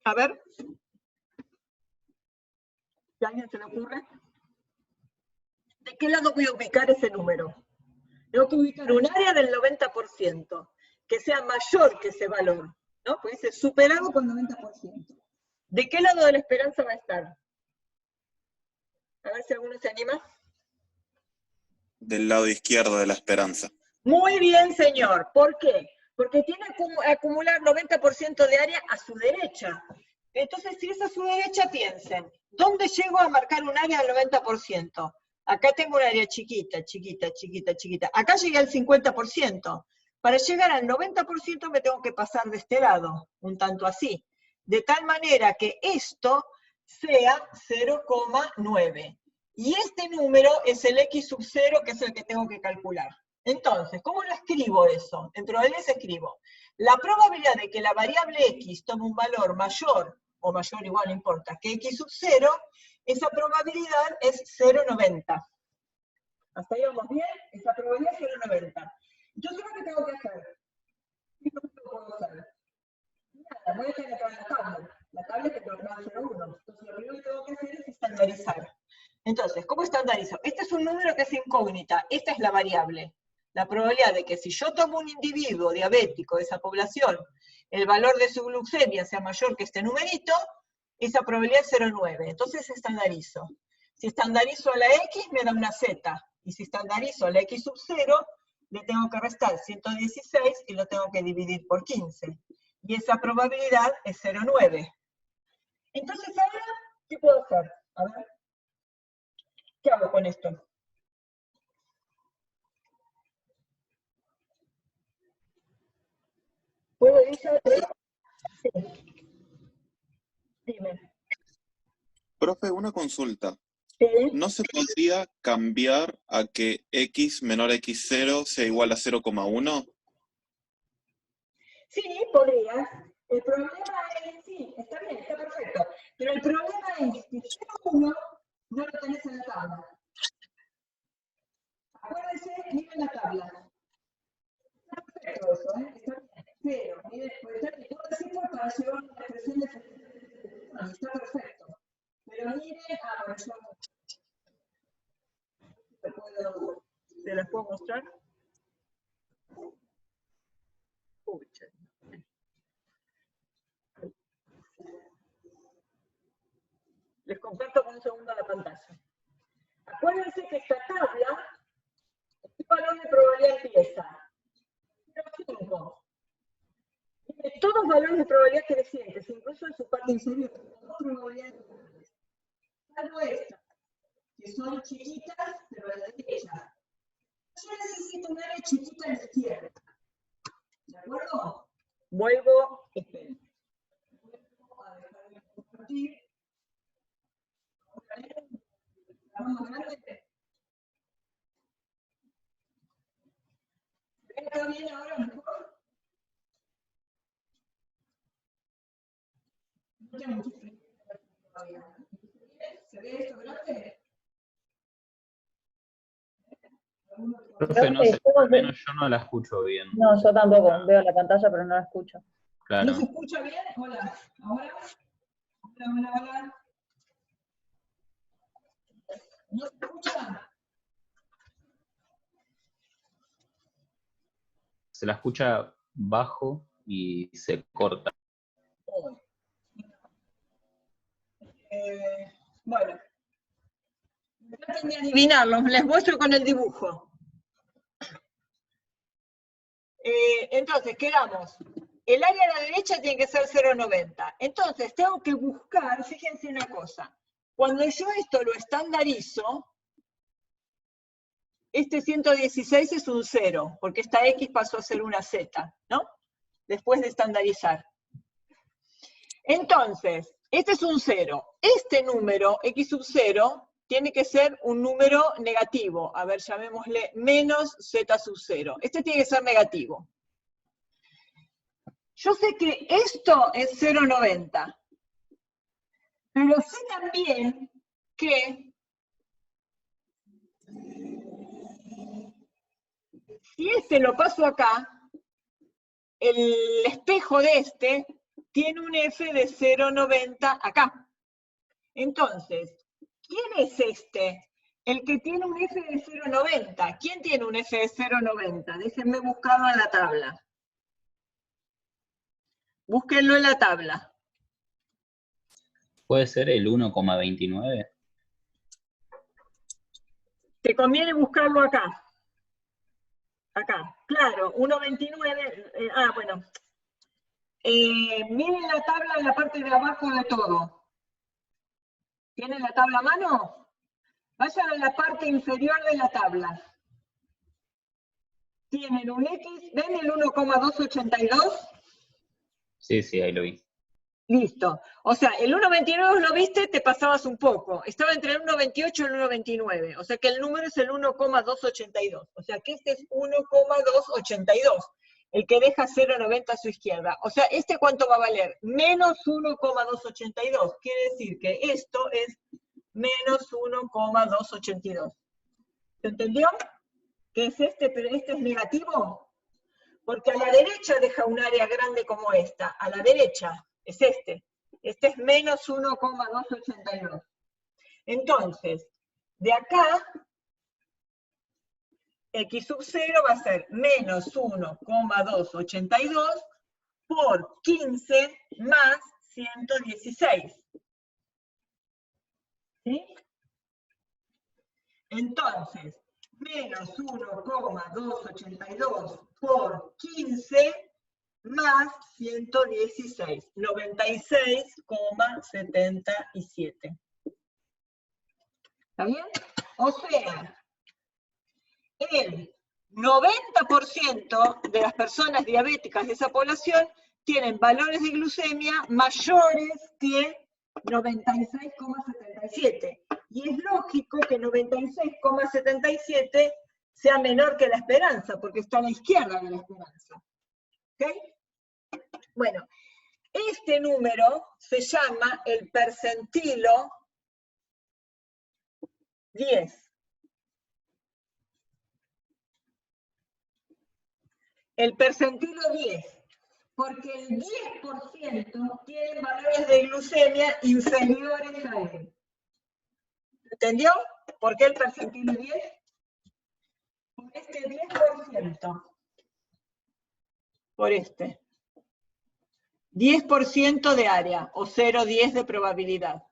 A ver. ¿A alguien se le ocurre? ¿De qué lado voy a ubicar ese número? Tengo que ubicar un área del 90%, que sea mayor que ese valor, ¿no? Puede ser superado por el 90%. ¿De qué lado de la esperanza va a estar? A ver si alguno se anima. Del lado izquierdo de la esperanza. Muy bien, señor. ¿Por qué? Porque tiene que acumular 90% de área a su derecha. Entonces, si es a su derecha, piensen, ¿dónde llego a marcar un área del 90%? Acá tengo un área chiquita, chiquita, chiquita, chiquita. Acá llegué al 50%. Para llegar al 90% me tengo que pasar de este lado, un tanto así. De tal manera que esto sea 0,9. Y este número es el X sub 0, que es el que tengo que calcular. Entonces, ¿cómo lo escribo eso? En probabilidades escribo la probabilidad de que la variable X tome un valor mayor, o mayor igual, no importa, que X sub 0, esa probabilidad es 0,90. ¿Hasta ahí vamos bien? Esa probabilidad es 0,90. Yo sé lo que tengo que hacer. ¿Qué es lo que puedo hacer? Nada, voy a tener acá en la tabla. La tabla es que tengo que 0,1. Entonces, lo primero que tengo que hacer es estandarizar. Entonces, ¿cómo estandarizo? Este es un número que es incógnita. Esta es la variable. La probabilidad de que si yo tomo un individuo diabético de esa población, el valor de su glucemia sea mayor que este numerito, esa probabilidad es 0,9. Entonces estandarizo. Si estandarizo a la X, me da una Z. Y si estandarizo a la X sub 0, le tengo que restar 116 y lo tengo que dividir por 15. Y esa probabilidad es 0,9. Entonces ahora, ¿qué puedo hacer? A ver. ¿Qué hago con esto? ¿Puedo ir a... Sí. Dime. Profe, una consulta. ¿Sí? ¿No se podría cambiar a que X menor a X0 sea igual a 0,1? Sí, podrías. El problema es, sí, está bien, está perfecto. Pero el problema es que 0,1 no lo tenés en la tabla. Acuérdense, miren la tabla. Está perfecto eso, ¿eh? Está bien. Pero, miren, puede ser que todo es esto para llevar una expresión de... Está perfecto. Pero miren, bueno, yo ¿te las puedo mostrar? Pucha. Les comparto por un segundo la pantalla. Acuérdense que esta tabla, ¿qué valor de probabilidad empieza? 0,5. Tiene todos valores de probabilidad crecientes, incluso en su parte inferior. Todas probabilidades crecientes. Salvo estas, que son chiquitas, pero a la derecha. Yo necesito un área chiquita a la izquierda. ¿De acuerdo? Vuelvo, esperen. Vuelvo a dejar de compartir. más grande? ¿Ven acá bien ahora mejor? No tengo mucho frío todavía. ¿Se ve esto grande? Profe, no sé, al menos yo no la escucho bien. No, yo tampoco. Veo la pantalla, pero no la escucho. Claro. ¿No se escucha bien? Hola. ¿Ahora? Hola. ¿No se escucha? Se la escucha bajo y se corta. Bueno. Traten de adivinarlo, les muestro con el dibujo. Entonces, quedamos. El área a la derecha tiene que ser 0,90. Entonces, tengo que buscar, fíjense una cosa. Cuando yo esto lo estandarizo, este 116 es un 0, porque esta X pasó a ser una Z, ¿no? Después de estandarizar. Entonces, este es un 0. Este número, X sub 0, tiene que ser un número negativo. A ver, llamémosle menos Z sub 0. Este tiene que ser negativo. Yo sé que esto es 0,90. Pero sé también que si este lo paso acá, el espejo de este tiene un F de 0,90 acá. Entonces, ¿quién es este? El que tiene un F de 0,90. ¿Quién tiene un F de 0,90? Déjenme buscarlo en la tabla. Búsquenlo en la tabla. ¿Puede ser el 1,29? Te conviene buscarlo acá. Acá, claro, 1,29. Bueno. Miren la tabla en la parte de abajo de todo. ¿Tienen la tabla a mano? Vayan a la parte inferior de la tabla. Tienen un X, ¿ven el 1,282? Sí, ahí lo vi. Listo. O sea, el 1,29 lo viste, te pasabas un poco. Estaba entre el 1,28 y el 1,29. O sea que el número es el 1,282. O sea que este es 1,282. El que deja 0,90 a su izquierda. O sea, ¿este cuánto va a valer? Menos 1,282. Quiere decir que esto es menos 1,282. ¿Se entendió? ¿Qué es este? Pero este es negativo. Porque a la derecha deja un área grande como esta. A la derecha es este. Este es menos 1,282. Entonces, de acá, X sub 0 va a ser menos 1,282 por 15 más 116. ¿Sí? Entonces, menos 1,282 por 15 más 116, 96,77. ¿Está bien? O sea, el 90% de las personas diabéticas de esa población tienen valores de glucemia mayores que 96,77. Y es lógico que 96,77 sea menor que la esperanza, porque está a la izquierda de la esperanza. ¿Ok? Bueno, este número se llama el percentilo 10. El percentilo 10, porque el 10% tiene valores de glucemia inferiores a él. ¿Entendió? ¿Por qué el percentilo 10? Por este 10%. Por este. 10% de área, o 0,10 de probabilidad.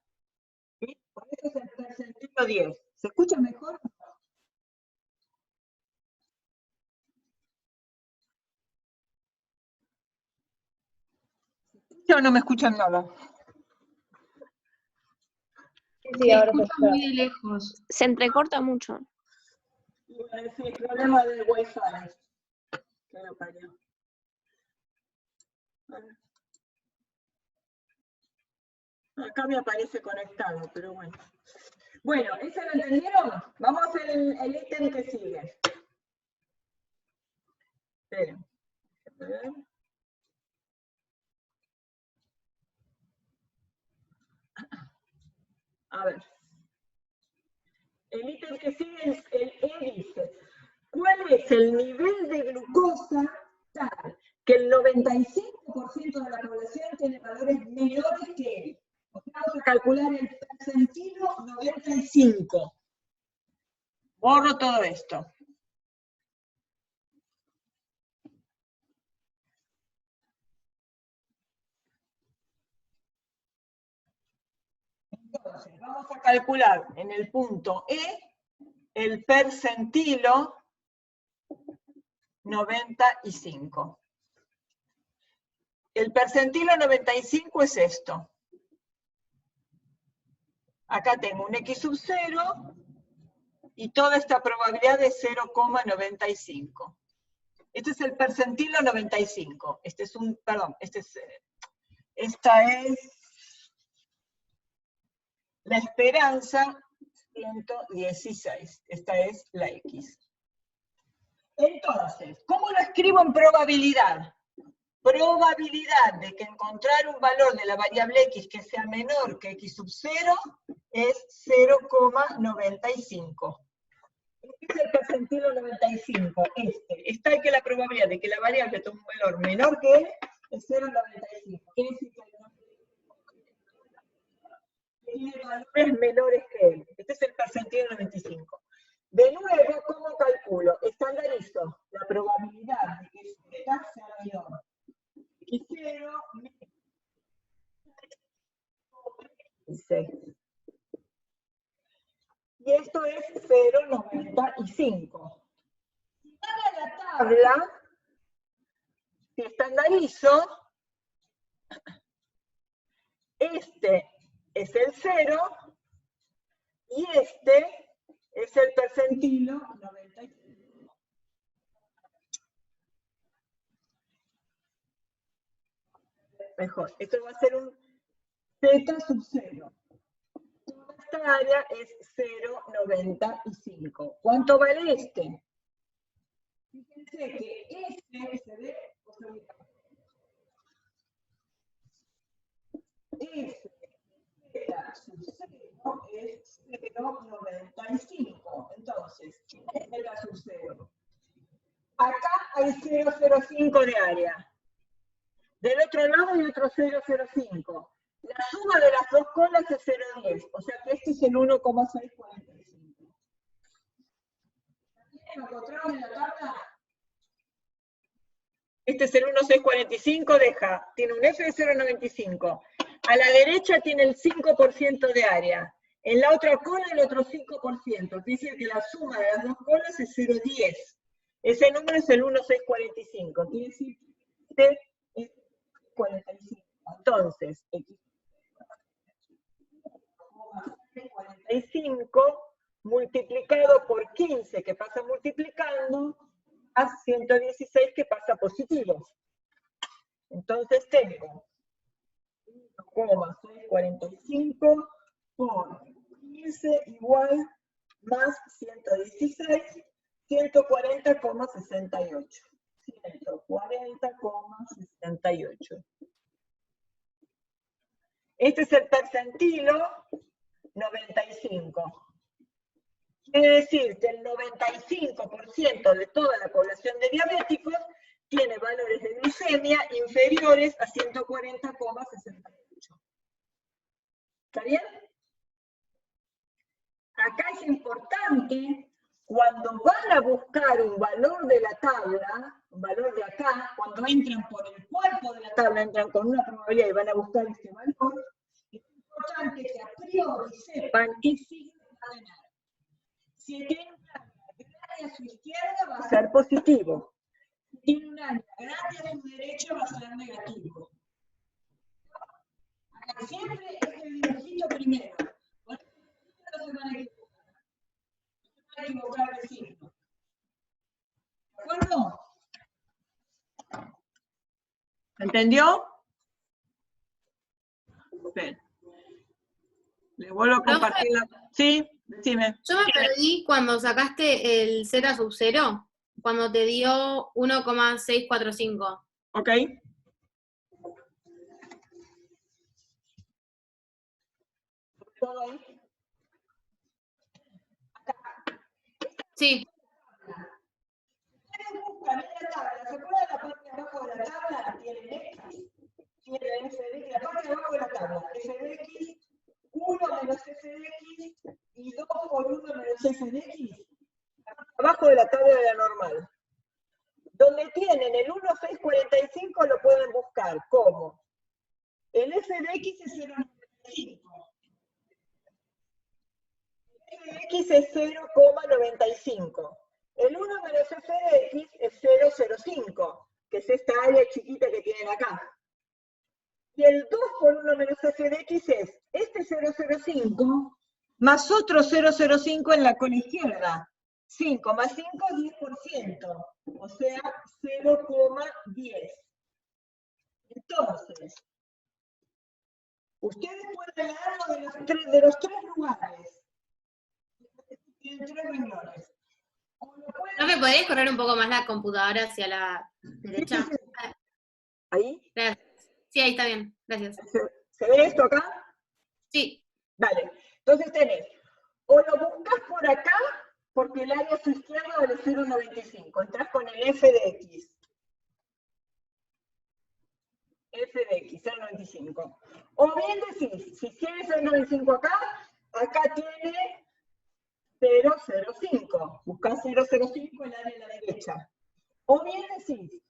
¿Sí? Por eso es el percentilo 10. ¿Se escucha mejor? ¿O no me escuchan nada? Sí, ahora se escucha muy de lejos. Se entrecorta mucho. Sí, problema del Wi-Fi. Que lo parió. Acá me aparece conectado, pero bueno. Bueno, ¿eso lo entendieron? Vamos a hacer el ítem que sigue. Esperen. A ver. El ítem que sigue es el E dice, ¿cuál es el nivel de glucosa tal que el 95% de la población tiene valores menores que él? Vamos a calcular el percentilo 95. Borro todo esto. Entonces, vamos a calcular en el punto E el percentilo 95. El percentilo 95 es esto. Acá tengo un X sub 0 y toda esta probabilidad de 0,95. Este es el percentilo 95. Este es un, perdón, esta es la esperanza 116. Esta es la X. Entonces, ¿cómo lo escribo en probabilidad? Probabilidad de que encontrar un valor de la variable X que sea menor que X sub 0 es 0,95. Este es el percentilo 95. Está en que la probabilidad de que la variable tome un valor menor que él es 0,95. Quiere decir que tiene valores menores que él. Este es el percentilo 95. De nuevo, ¿cómo calculo? Estandarizo la probabilidad de que su edad sea menor que 0 y esto es 0,95. Si para la tabla, si estandarizo, este es el 0 y este es el percentilo 95. Mejor, esto va a ser un Z sub 0. Toda esta área es 0,95. ¿Cuánto vale este? Fíjense que este se ve, este Z sub 0 es 0,95. Entonces, ¿qué es Z sub 0? Acá hay 0,05 de área. Del otro lado hay otro 0,05. La suma de las dos colas es 0,10. O sea que este es el 1,645. ¿Lo encontraron en la tabla? Este es el 1,645, tiene un F de 0,95. A la derecha tiene el 5% de área. En la otra cola el otro 5%. Dice que la suma de las dos colas es 0,10. Ese número es el 1,645. Quiere decir que es 45. Entonces, X45 multiplicado por 15, que pasa multiplicando, a 116, que pasa positivo. Entonces tengo 1,645 por 15 igual más 116, 140,68. 140,68. Este es el percentilo 95. Quiere decir que el 95% de toda la población de diabéticos tiene valores de glucemia inferiores a 140,68. ¿Está bien? Acá es importante, cuando van a buscar un valor de la tabla, un valor de acá, cuando entran por el cuerpo de la tabla, entran con una probabilidad y van a buscar este valor, es importante que a priori sepan qué signo va a ganar. Si tiene un área grande a su izquierda, va a ser positivo. Si tiene un área grande a su derecha, va a ser negativo. Acá siempre es el dibujito primero. Por eso no se van a equivocar. No se van a equivocar de signo. ¿De acuerdo? ¿Entendió? Bien. Le vuelvo vuelvo a compartir la... Sí, decime. Yo me perdí cuando sacaste el Z sub 0, cuando te dio 1,645. Ok. ¿Todo ahí? Sí. Buscan en la tabla, ¿se acuerdan la parte de abajo de la tabla? Tienen X, tienen F de X, la parte de abajo de la tabla, F de X, 1 menos F de X y 2 por 1 menos F de X. Abajo de la tabla de la normal. Donde tienen el 1,645 lo pueden buscar como el F de X es 0,95. El F de X es 0,95. El 1 menos F de X es 0,05, que es esta área chiquita que tienen acá. Y el 2 por 1 menos F de X es este 0,05 más otro 0,05 en la cola izquierda. 5 más 5, 10%, o sea, 0,10. Entonces, ustedes pueden leerlo de los tres lugares. Tienen tres renglones. ¿No me podrías correr un poco más la computadora hacia la derecha? Sí. ¿Ahí? Gracias. Sí, ahí está bien. Gracias. ¿Se ve esto acá? Sí. Vale. Entonces tenés, o lo buscas por acá, porque el área a su izquierda vale 0,95. Entrás con el F de X. F de X, 0,95. O bien decís, si quieres 0,95 acá, acá tiene 0,05. Buscás 0,05 el área a la derecha. O bien decís,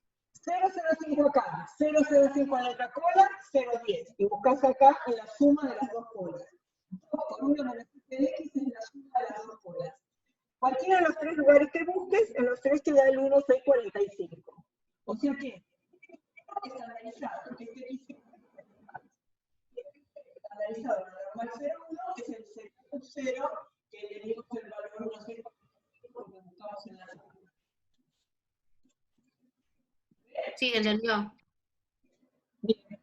0,05 acá, 0,05 en la otra cola, 0,10. Y buscás acá en la suma de las dos colas. 2 por 1 menos F de X es la suma de las dos colas. Cualquiera de los tres lugares que busques, en los tres te da el 1,645. O sea que, estandarizado, que estandarizado, la normal 0,1 es el 0,0, que le dimos el valor 1,645 porque buscamos en la suma. Sí, entendió. Bien.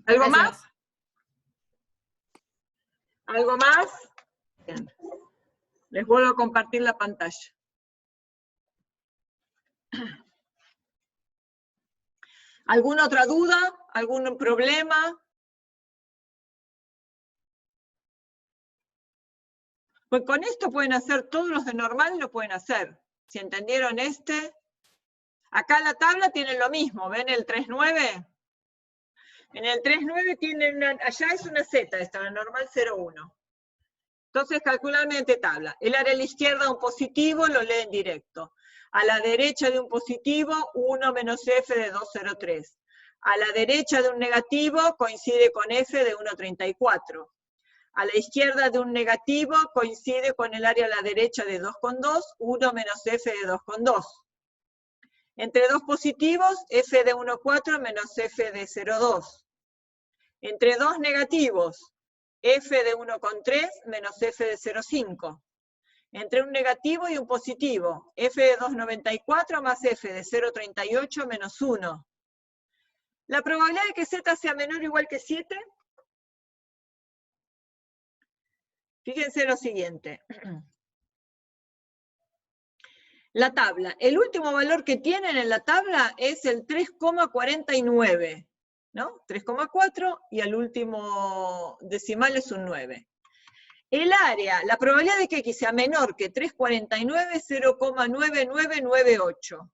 ¿Algo Gracias. más? ¿Algo más? Bien. Les vuelvo a compartir la pantalla. ¿Alguna otra duda? ¿Algún problema? Pues con esto pueden hacer, todos los de normal lo pueden hacer. Si entendieron este. Acá la tabla tiene lo mismo, ¿ven el 3,9? En el 3,9 tienen allá es una Z, esta, la normal 0,1. Entonces calculan mediante tabla. El área a la izquierda un positivo lo leen directo. A la derecha de un positivo, 1 menos F de 2,03. A la derecha de un negativo coincide con F de 1,34. A la izquierda de un negativo coincide con el área a la derecha de 2,2, 1 menos F de 2,2. Entre dos positivos, F de 1,4 menos F de 0,2. Entre dos negativos, F de 1,3 menos F de 0,5. Entre un negativo y un positivo, F de 2,94 más F de 0,38 menos 1. La probabilidad de que Z sea menor o igual que 7, fíjense lo siguiente. La tabla, el último valor que tienen en la tabla es el 3,49, ¿no? 3,4 y al último decimal es un 9. El área, la probabilidad de que X sea menor que 3,49 es 0,9998.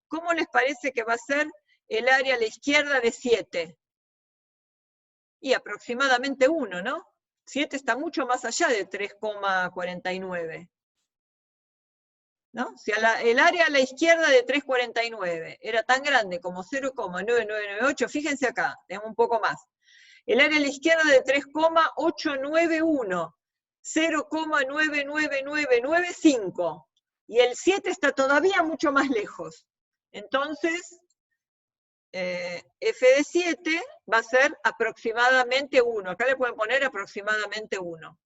¿Cómo les parece que va a ser el área a la izquierda de 7? Y aproximadamente 1, ¿no? 7 está mucho más allá de 3,49. ¿No? Si el área a la izquierda de 3,49 era tan grande como 0,9998, fíjense acá, tenemos un poco más. El área a la izquierda de 3,891, 0,99995. Y el 7 está todavía mucho más lejos. Entonces, F de 7 va a ser aproximadamente 1. Acá le pueden poner aproximadamente 1.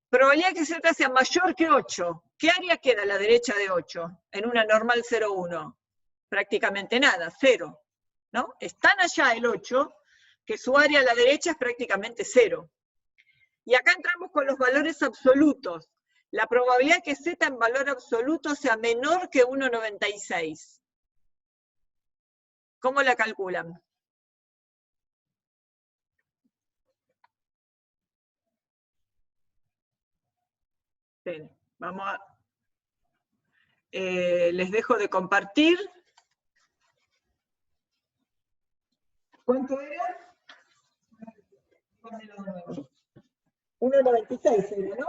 Probabilidad que Z sea mayor que 8. ¿Qué área queda a la derecha de 8? En una normal 0,1. Prácticamente nada, 0. ¿No? Es tan allá el 8 que su área a la derecha es prácticamente 0. Y acá entramos con los valores absolutos. La probabilidad que Z en valor absoluto sea menor que 1,96. ¿Cómo la calculan? Bien, vamos a... les dejo de compartir. ¿Cuánto era? 1,96 era, ¿no?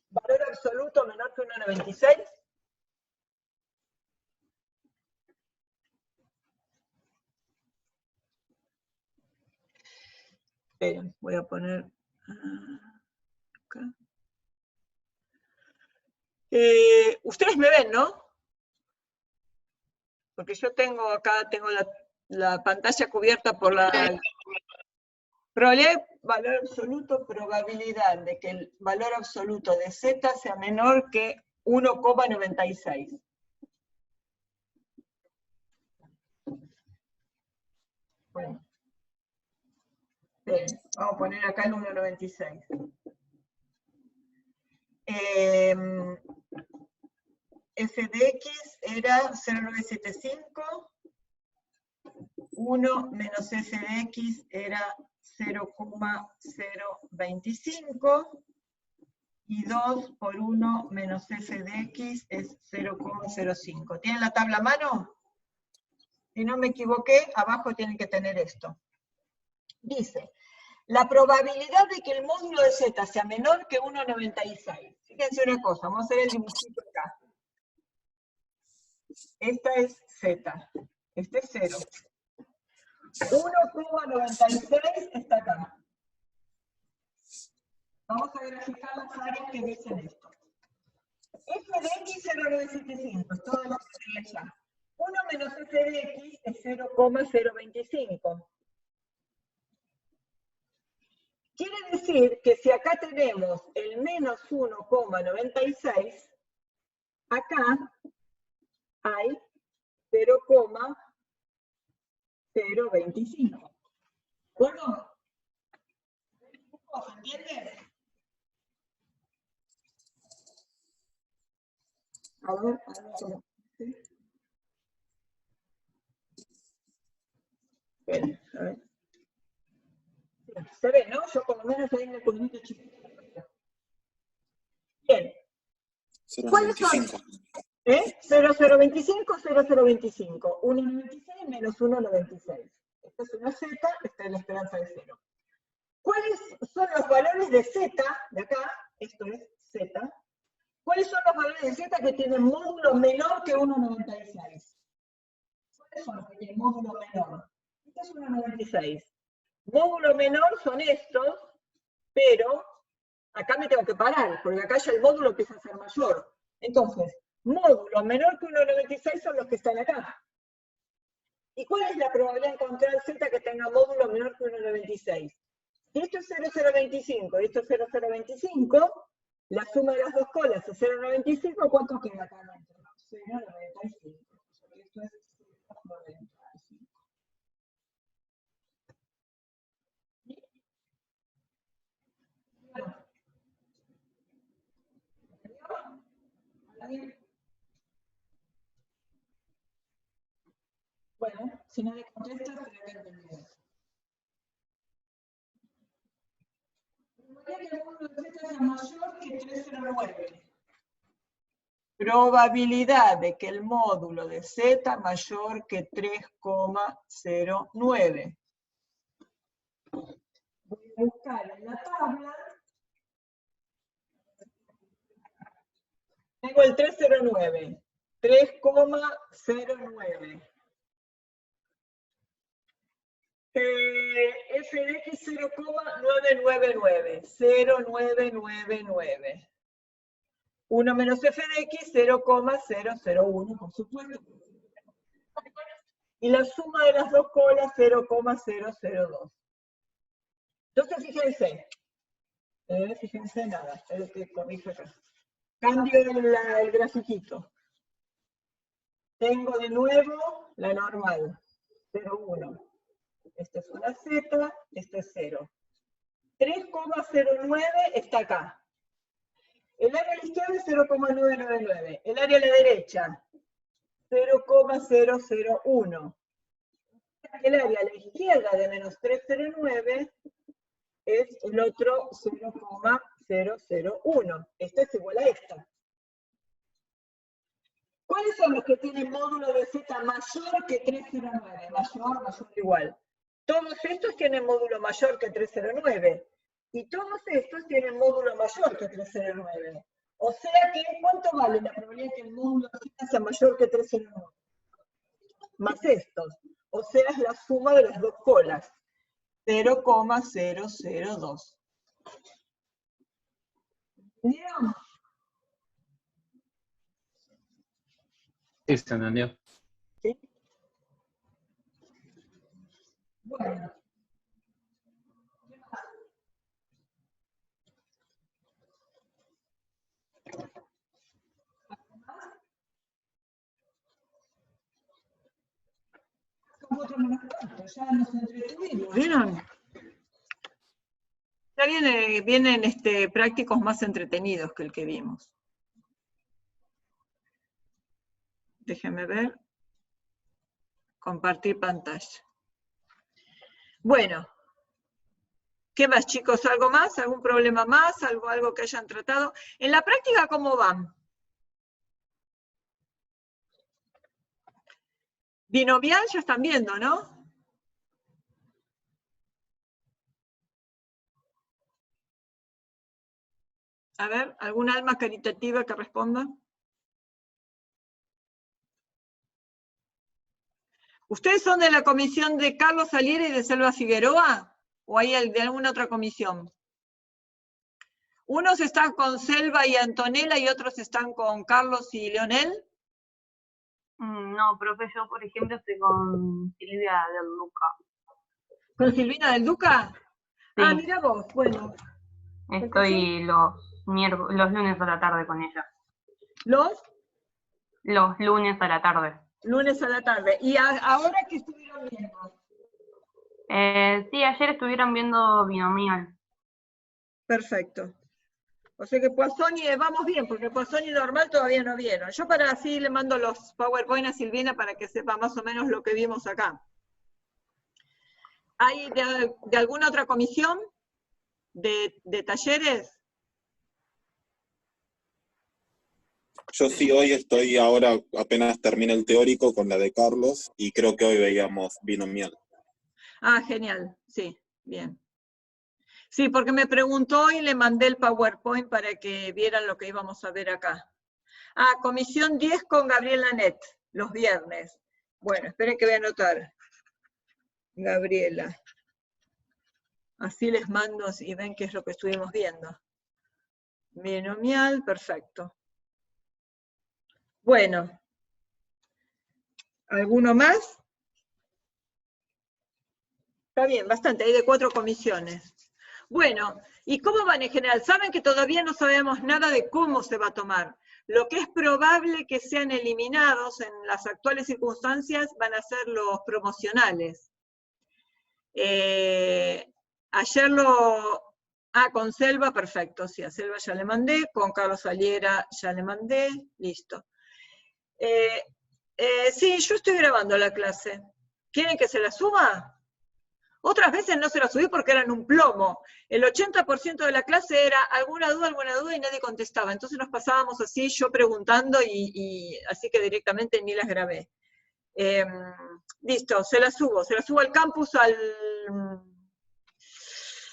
Valor absoluto menor que 1,96. Esperen, voy a poner acá. Ustedes me ven, ¿no? Porque yo tengo acá, tengo la pantalla cubierta por la... Probabilidad, valor absoluto, probabilidad de que el valor absoluto de Z sea menor que 1,96. Bueno. Bien, vamos a poner acá el 1,96. F de X era 0,975. 1 menos F de X era 0,025. Y 2 por 1 menos F de X es 0,05. ¿Tienen la tabla a mano? Si no me equivoqué, abajo tienen que tener esto. Dice, la probabilidad de que el módulo de Z sea menor que 1,96. Fíjense una cosa, vamos a hacer el dibujito acá. Esta es Z, este es 0. 1,96 está acá. Vamos a graficar las áreas que dicen esto. F de X 0,975, es todo lo que tenía ya. 1 menos F de X es 0,025. Quiere decir que si acá tenemos el menos 1,96, acá hay 0,025. ¿Bueno? ¿Se entiende? A ver. Bien, a ver. Se ve, ¿no? Yo por lo menos ahí en el columnito chiquito. Bien. ¿Cuáles son? 0,025, 0,025. 1,96 menos 1,96. Esta es una Z, esta es la esperanza de 0. ¿Cuáles son los valores de Z, de acá? Esto es Z. ¿Cuáles son los valores de Z que tienen módulo menor que 1,96? ¿Cuáles son los que tienen módulo menor? Este es 1,96. Módulo menor son estos, pero acá me tengo que parar, porque acá ya el módulo empieza a ser mayor. Entonces, módulo menor que 1,96 son los que están acá. ¿Y cuál es la probabilidad de encontrar Z que tenga módulo menor que 1,96? Si esto es 0,025 y esto es 0,025, la suma de las dos colas es 0,95, ¿cuánto queda acá adentro? 0,95. Esto es 0,95. Bueno, si no le contesta, se le ha entendido. Que el módulo de Z sea mayor que 3,09. Probabilidad de que el módulo de Z mayor que 3,09. Voy a buscar en la tabla. Tengo el 3,09. 3,09. F de X 0,999. 0,999. 1 menos F de X 0,001, por supuesto. Y la suma de las dos colas 0,002. Entonces fíjense nada, es lo que corrige acá. Cambio el grafiquito. Tengo de nuevo la normal, 0,1. Esta es una Z, este es 0. 3,09 está acá. El área a la izquierda es 0,999. El área a la derecha, 0,001. El área a la izquierda de menos 309 es el otro 0,001. Esta es igual a esta. ¿Cuáles son los que tienen módulo de z mayor que 309? Mayor, mayor, igual. Todos estos tienen módulo mayor que 309. Y todos estos tienen módulo mayor que 309. O sea que, ¿cuánto vale la probabilidad que el módulo de z sea mayor que 309? Más estos. O sea, es la suma de las dos colas. 0,002. ¿Entendieron? Sí, se entendió. ¿Sí? Bueno. Ya nos entretuvimos, ¿vieron? Ya vienen prácticos más entretenidos que el que vimos. Déjenme ver. Compartir pantalla. Bueno. ¿Qué más, chicos? ¿Algo más? ¿Algún problema más? ¿Algo que hayan tratado? En la práctica, ¿cómo van? Binomial ya están viendo, ¿no? A ver, ¿algún alma caritativa que responda? ¿Ustedes son de la comisión de Carlos Salieri y de Selva Figueroa? ¿O hay de alguna otra comisión? Unos están con Selva y Antonella y otros están con Carlos y Leonel. No, profe, yo por ejemplo estoy con Silvia del Duca. ¿Con Silvina del Duca? Sí. Ah, mira vos, bueno. Estoy los lunes a la tarde con ella. ¿Los? Los lunes a la tarde. Lunes a la tarde. ¿Y ahora qué estuvieron viendo? Sí, ayer estuvieron viendo Binomial. Perfecto. O sea que Poisson vamos bien, porque Poisson y normal todavía no vieron. Yo para así le mando los PowerPoint a Silvina para que sepa más o menos lo que vimos acá. ¿Hay de alguna otra comisión de talleres? Yo sí, hoy estoy ahora, apenas termina el teórico con la de Carlos, y creo que hoy veíamos Binomial. Ah, genial, sí, bien. Sí, porque me preguntó y le mandé el PowerPoint para que vieran lo que íbamos a ver acá. Ah, comisión 10 con Gabriela Net, los viernes. Bueno, esperen que voy a anotar. Gabriela. Así les mando y ven qué es lo que estuvimos viendo. Binomial, perfecto. Bueno. ¿Alguno más? Está bien, bastante, hay de 4 comisiones. Bueno, ¿y cómo van en general? Saben que todavía no sabemos nada de cómo se va a tomar. Lo que es probable que sean eliminados en las actuales circunstancias van a ser los promocionales. Ayer con Selva, perfecto, sí, a Selva ya le mandé, con Carlos Saliera ya le mandé, listo. Sí, yo estoy grabando la clase. ¿Quieren que se la suba? Otras veces no se la subí porque eran un plomo. El 80% de la clase era alguna duda, y nadie contestaba. Entonces nos pasábamos así, yo preguntando, y así que directamente ni las grabé. Listo, se la subo al campus,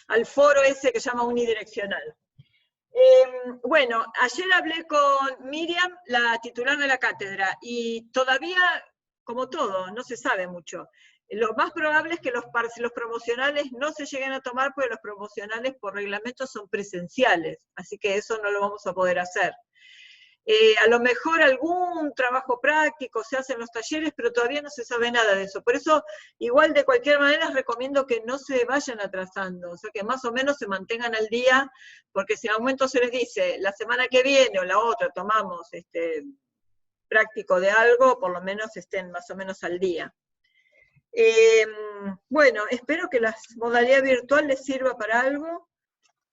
al foro ese que se llama unidireccional. Bueno, ayer hablé con Miriam, la titular de la cátedra, y todavía, como todo, no se sabe mucho. Lo más probable es que los promocionales no se lleguen a tomar, porque los promocionales por reglamento son presenciales, así que eso no lo vamos a poder hacer. A lo mejor algún trabajo práctico se hace en los talleres, pero todavía no se sabe nada de eso. Por eso, igual de cualquier manera, recomiendo que no se vayan atrasando, o sea, que más o menos se mantengan al día, porque si en algún momento se les dice, la semana que viene o la otra tomamos práctico de algo, por lo menos estén más o menos al día. Bueno, espero que la modalidad virtual les sirva para algo.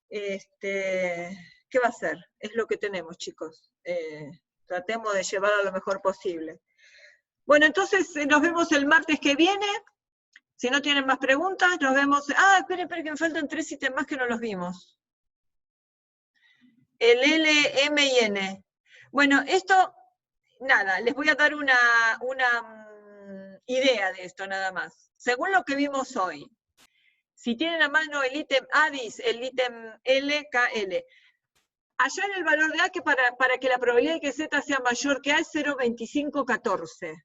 ¿Qué va a ser? Es lo que tenemos, chicos. Tratemos de llevarlo lo mejor posible. Bueno, entonces nos vemos el martes que viene. Si no tienen más preguntas, nos vemos... Ah, esperen, que me faltan 3 ítems más que no los vimos. El L, M y N. Bueno, esto, nada, les voy a dar una idea de esto nada más. Según lo que vimos hoy, si tienen a mano el ítem ADIS, el ítem LKL, hallar el valor de A que para que la probabilidad de que Z sea mayor que A es 0,2514.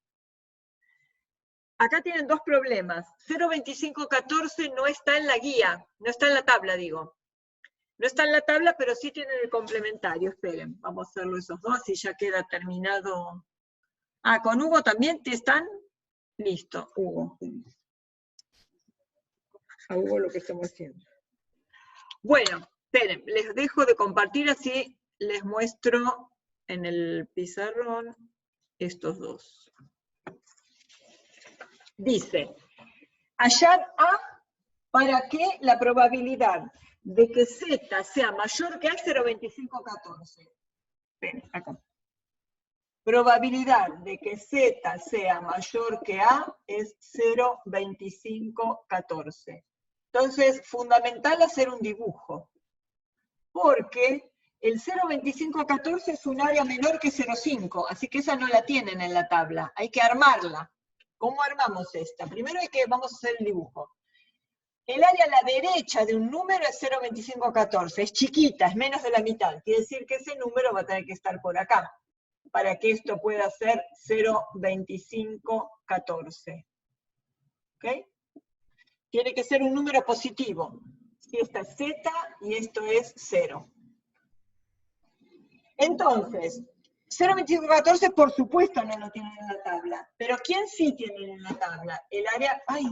Acá tienen 2 problemas. 0,2514 no está en la guía, no está en la tabla, digo. No está en la tabla, pero sí tienen el complementario. Esperen, vamos a hacerlo esos dos y ya queda terminado. Ah, ¿con Hugo también te están? Listo, Hugo. A Hugo lo que estamos haciendo. Bueno, esperen, les dejo de compartir, así les muestro en el pizarrón estos dos. Dice, hallar A para que la probabilidad de que Z sea mayor que A es 0,2514. Ven, acá. Probabilidad de que Z sea mayor que A es 0,2514. Entonces, fundamental hacer un dibujo, porque el 0,2514 es un área menor que 0,5, así que esa no la tienen en la tabla, hay que armarla. ¿Cómo armamos esta? Primero vamos a hacer el dibujo. El área a la derecha de un número es 0,2514, es chiquita, es menos de la mitad. Quiere decir que ese número va a tener que estar por acá, para que esto pueda ser 0,2514. ¿Ok? Tiene que ser un número positivo. Si esta es Z y esto es 0. Entonces, 0,2514 por supuesto no lo tienen en la tabla. Pero ¿quién sí tienen en la tabla? El área... ¡Ay!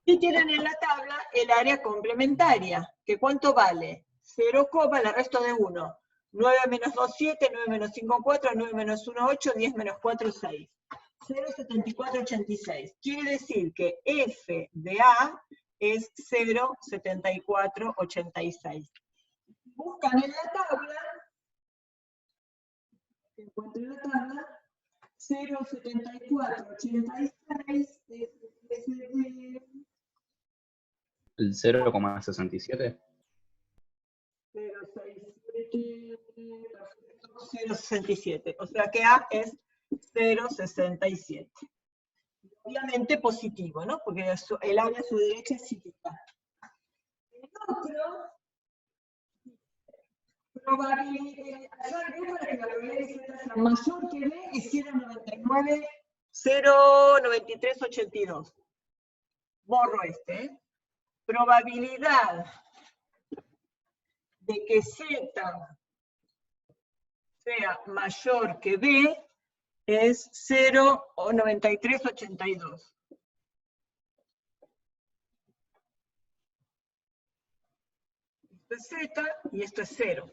Y tienen en la tabla el área complementaria, que ¿cuánto vale? 0, el resto de 1. 9 menos 2, 7, 9 menos 5, 4, 9 menos 1, 8, 10 menos 4, 6. 0,7486. Quiere decir que F de A es 0,7486. Buscan en la tabla, encuentran la tabla, 0,7486 es ¿El 0,67? 0,67. O sea que A es 0,67. Obviamente positivo, ¿no? Porque el área a su derecha es chiquita. El otro, probabilidad para que la probabilidad de Z sea mayor que B es 0,9382. Borro este, ¿eh? Probabilidad de que Z sea mayor que B es 0,9382. Esto es Z y esto es 0.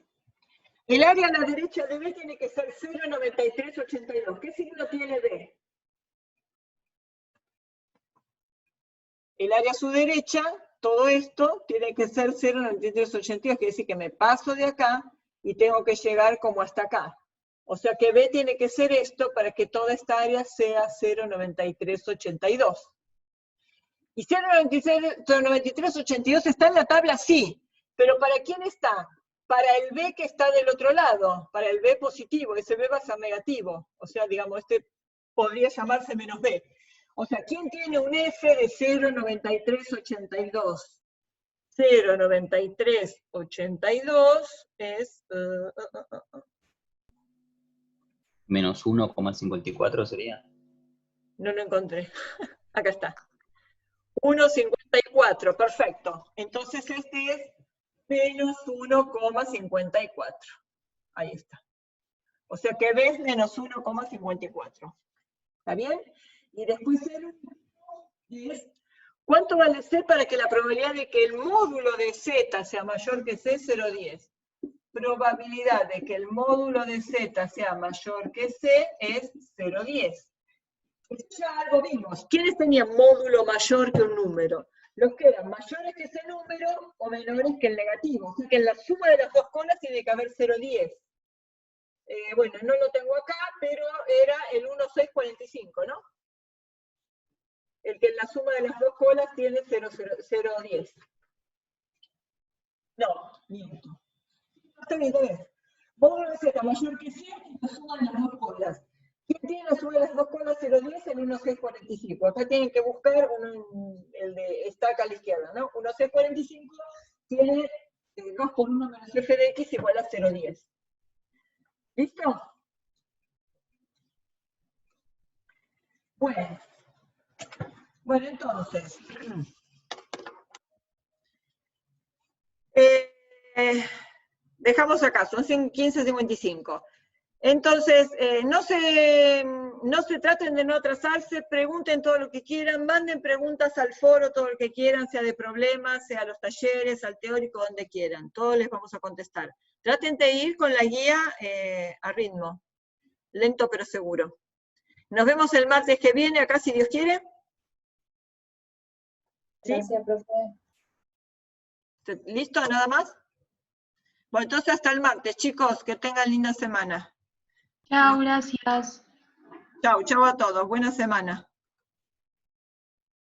El área a la derecha de B tiene que ser 0,9382. ¿Qué signo tiene B? El área a su derecha, todo esto tiene que ser 0,9382, quiere decir que me paso de acá y tengo que llegar como hasta acá. O sea que B tiene que ser esto para que toda esta área sea 0,9382. ¿Y 0,9382 está en la tabla? Sí. ¿Pero para quién está? Para el B que está del otro lado, para el B positivo, ese B va a ser negativo. O sea, digamos, este podría llamarse menos B. O sea, ¿quién tiene un F de 0,9382? 0,9382 es... ¿Menos 1,54 sería? No lo encontré. Acá está. 1,54, perfecto. Entonces este es menos 1,54. Ahí está. O sea que B es menos 1,54. ¿Está bien? Y después el es, ¿cuánto vale C para que la probabilidad de que el módulo de Z sea mayor que C es 0,10? Probabilidad de que el módulo de Z sea mayor que C es 0,10. Ya algo vimos. ¿Quiénes tenían módulo mayor que un número? los que eran mayores que ese número o menores que el negativo. O sea que en la suma de las dos colas tiene que haber 0,10. Bueno, no lo tengo acá, pero era el 1,645, ¿no? El que en la suma de las dos colas tiene 0,10. No, miento. Está bien, está bien. Vos volvés a Z mayor que 100 y la suma de las dos colas. ¿Quién tiene la suma de las dos colas 0,10? El 1,645. Acá tienen que buscar el de está acá a la izquierda, ¿no? 1,645 tiene 2 por 1 menos f de x igual a 0,10. ¿Listo? Bueno. Bueno, entonces. Dejamos acá, son 15:55. Entonces, no se traten de no atrasarse, pregunten todo lo que quieran, manden preguntas al foro, todo lo que quieran, sea de problemas, sea a los talleres, al teórico, donde quieran. Todos les vamos a contestar. Traten de ir con la guía a ritmo, lento pero seguro. Nos vemos el martes que viene, acá si Dios quiere. ¿Sí? Gracias, profe. ¿Listo? ¿Nada más? Bueno, entonces hasta el martes, chicos, que tengan linda semana. Chao, gracias. Chau, chau a todos, buena semana.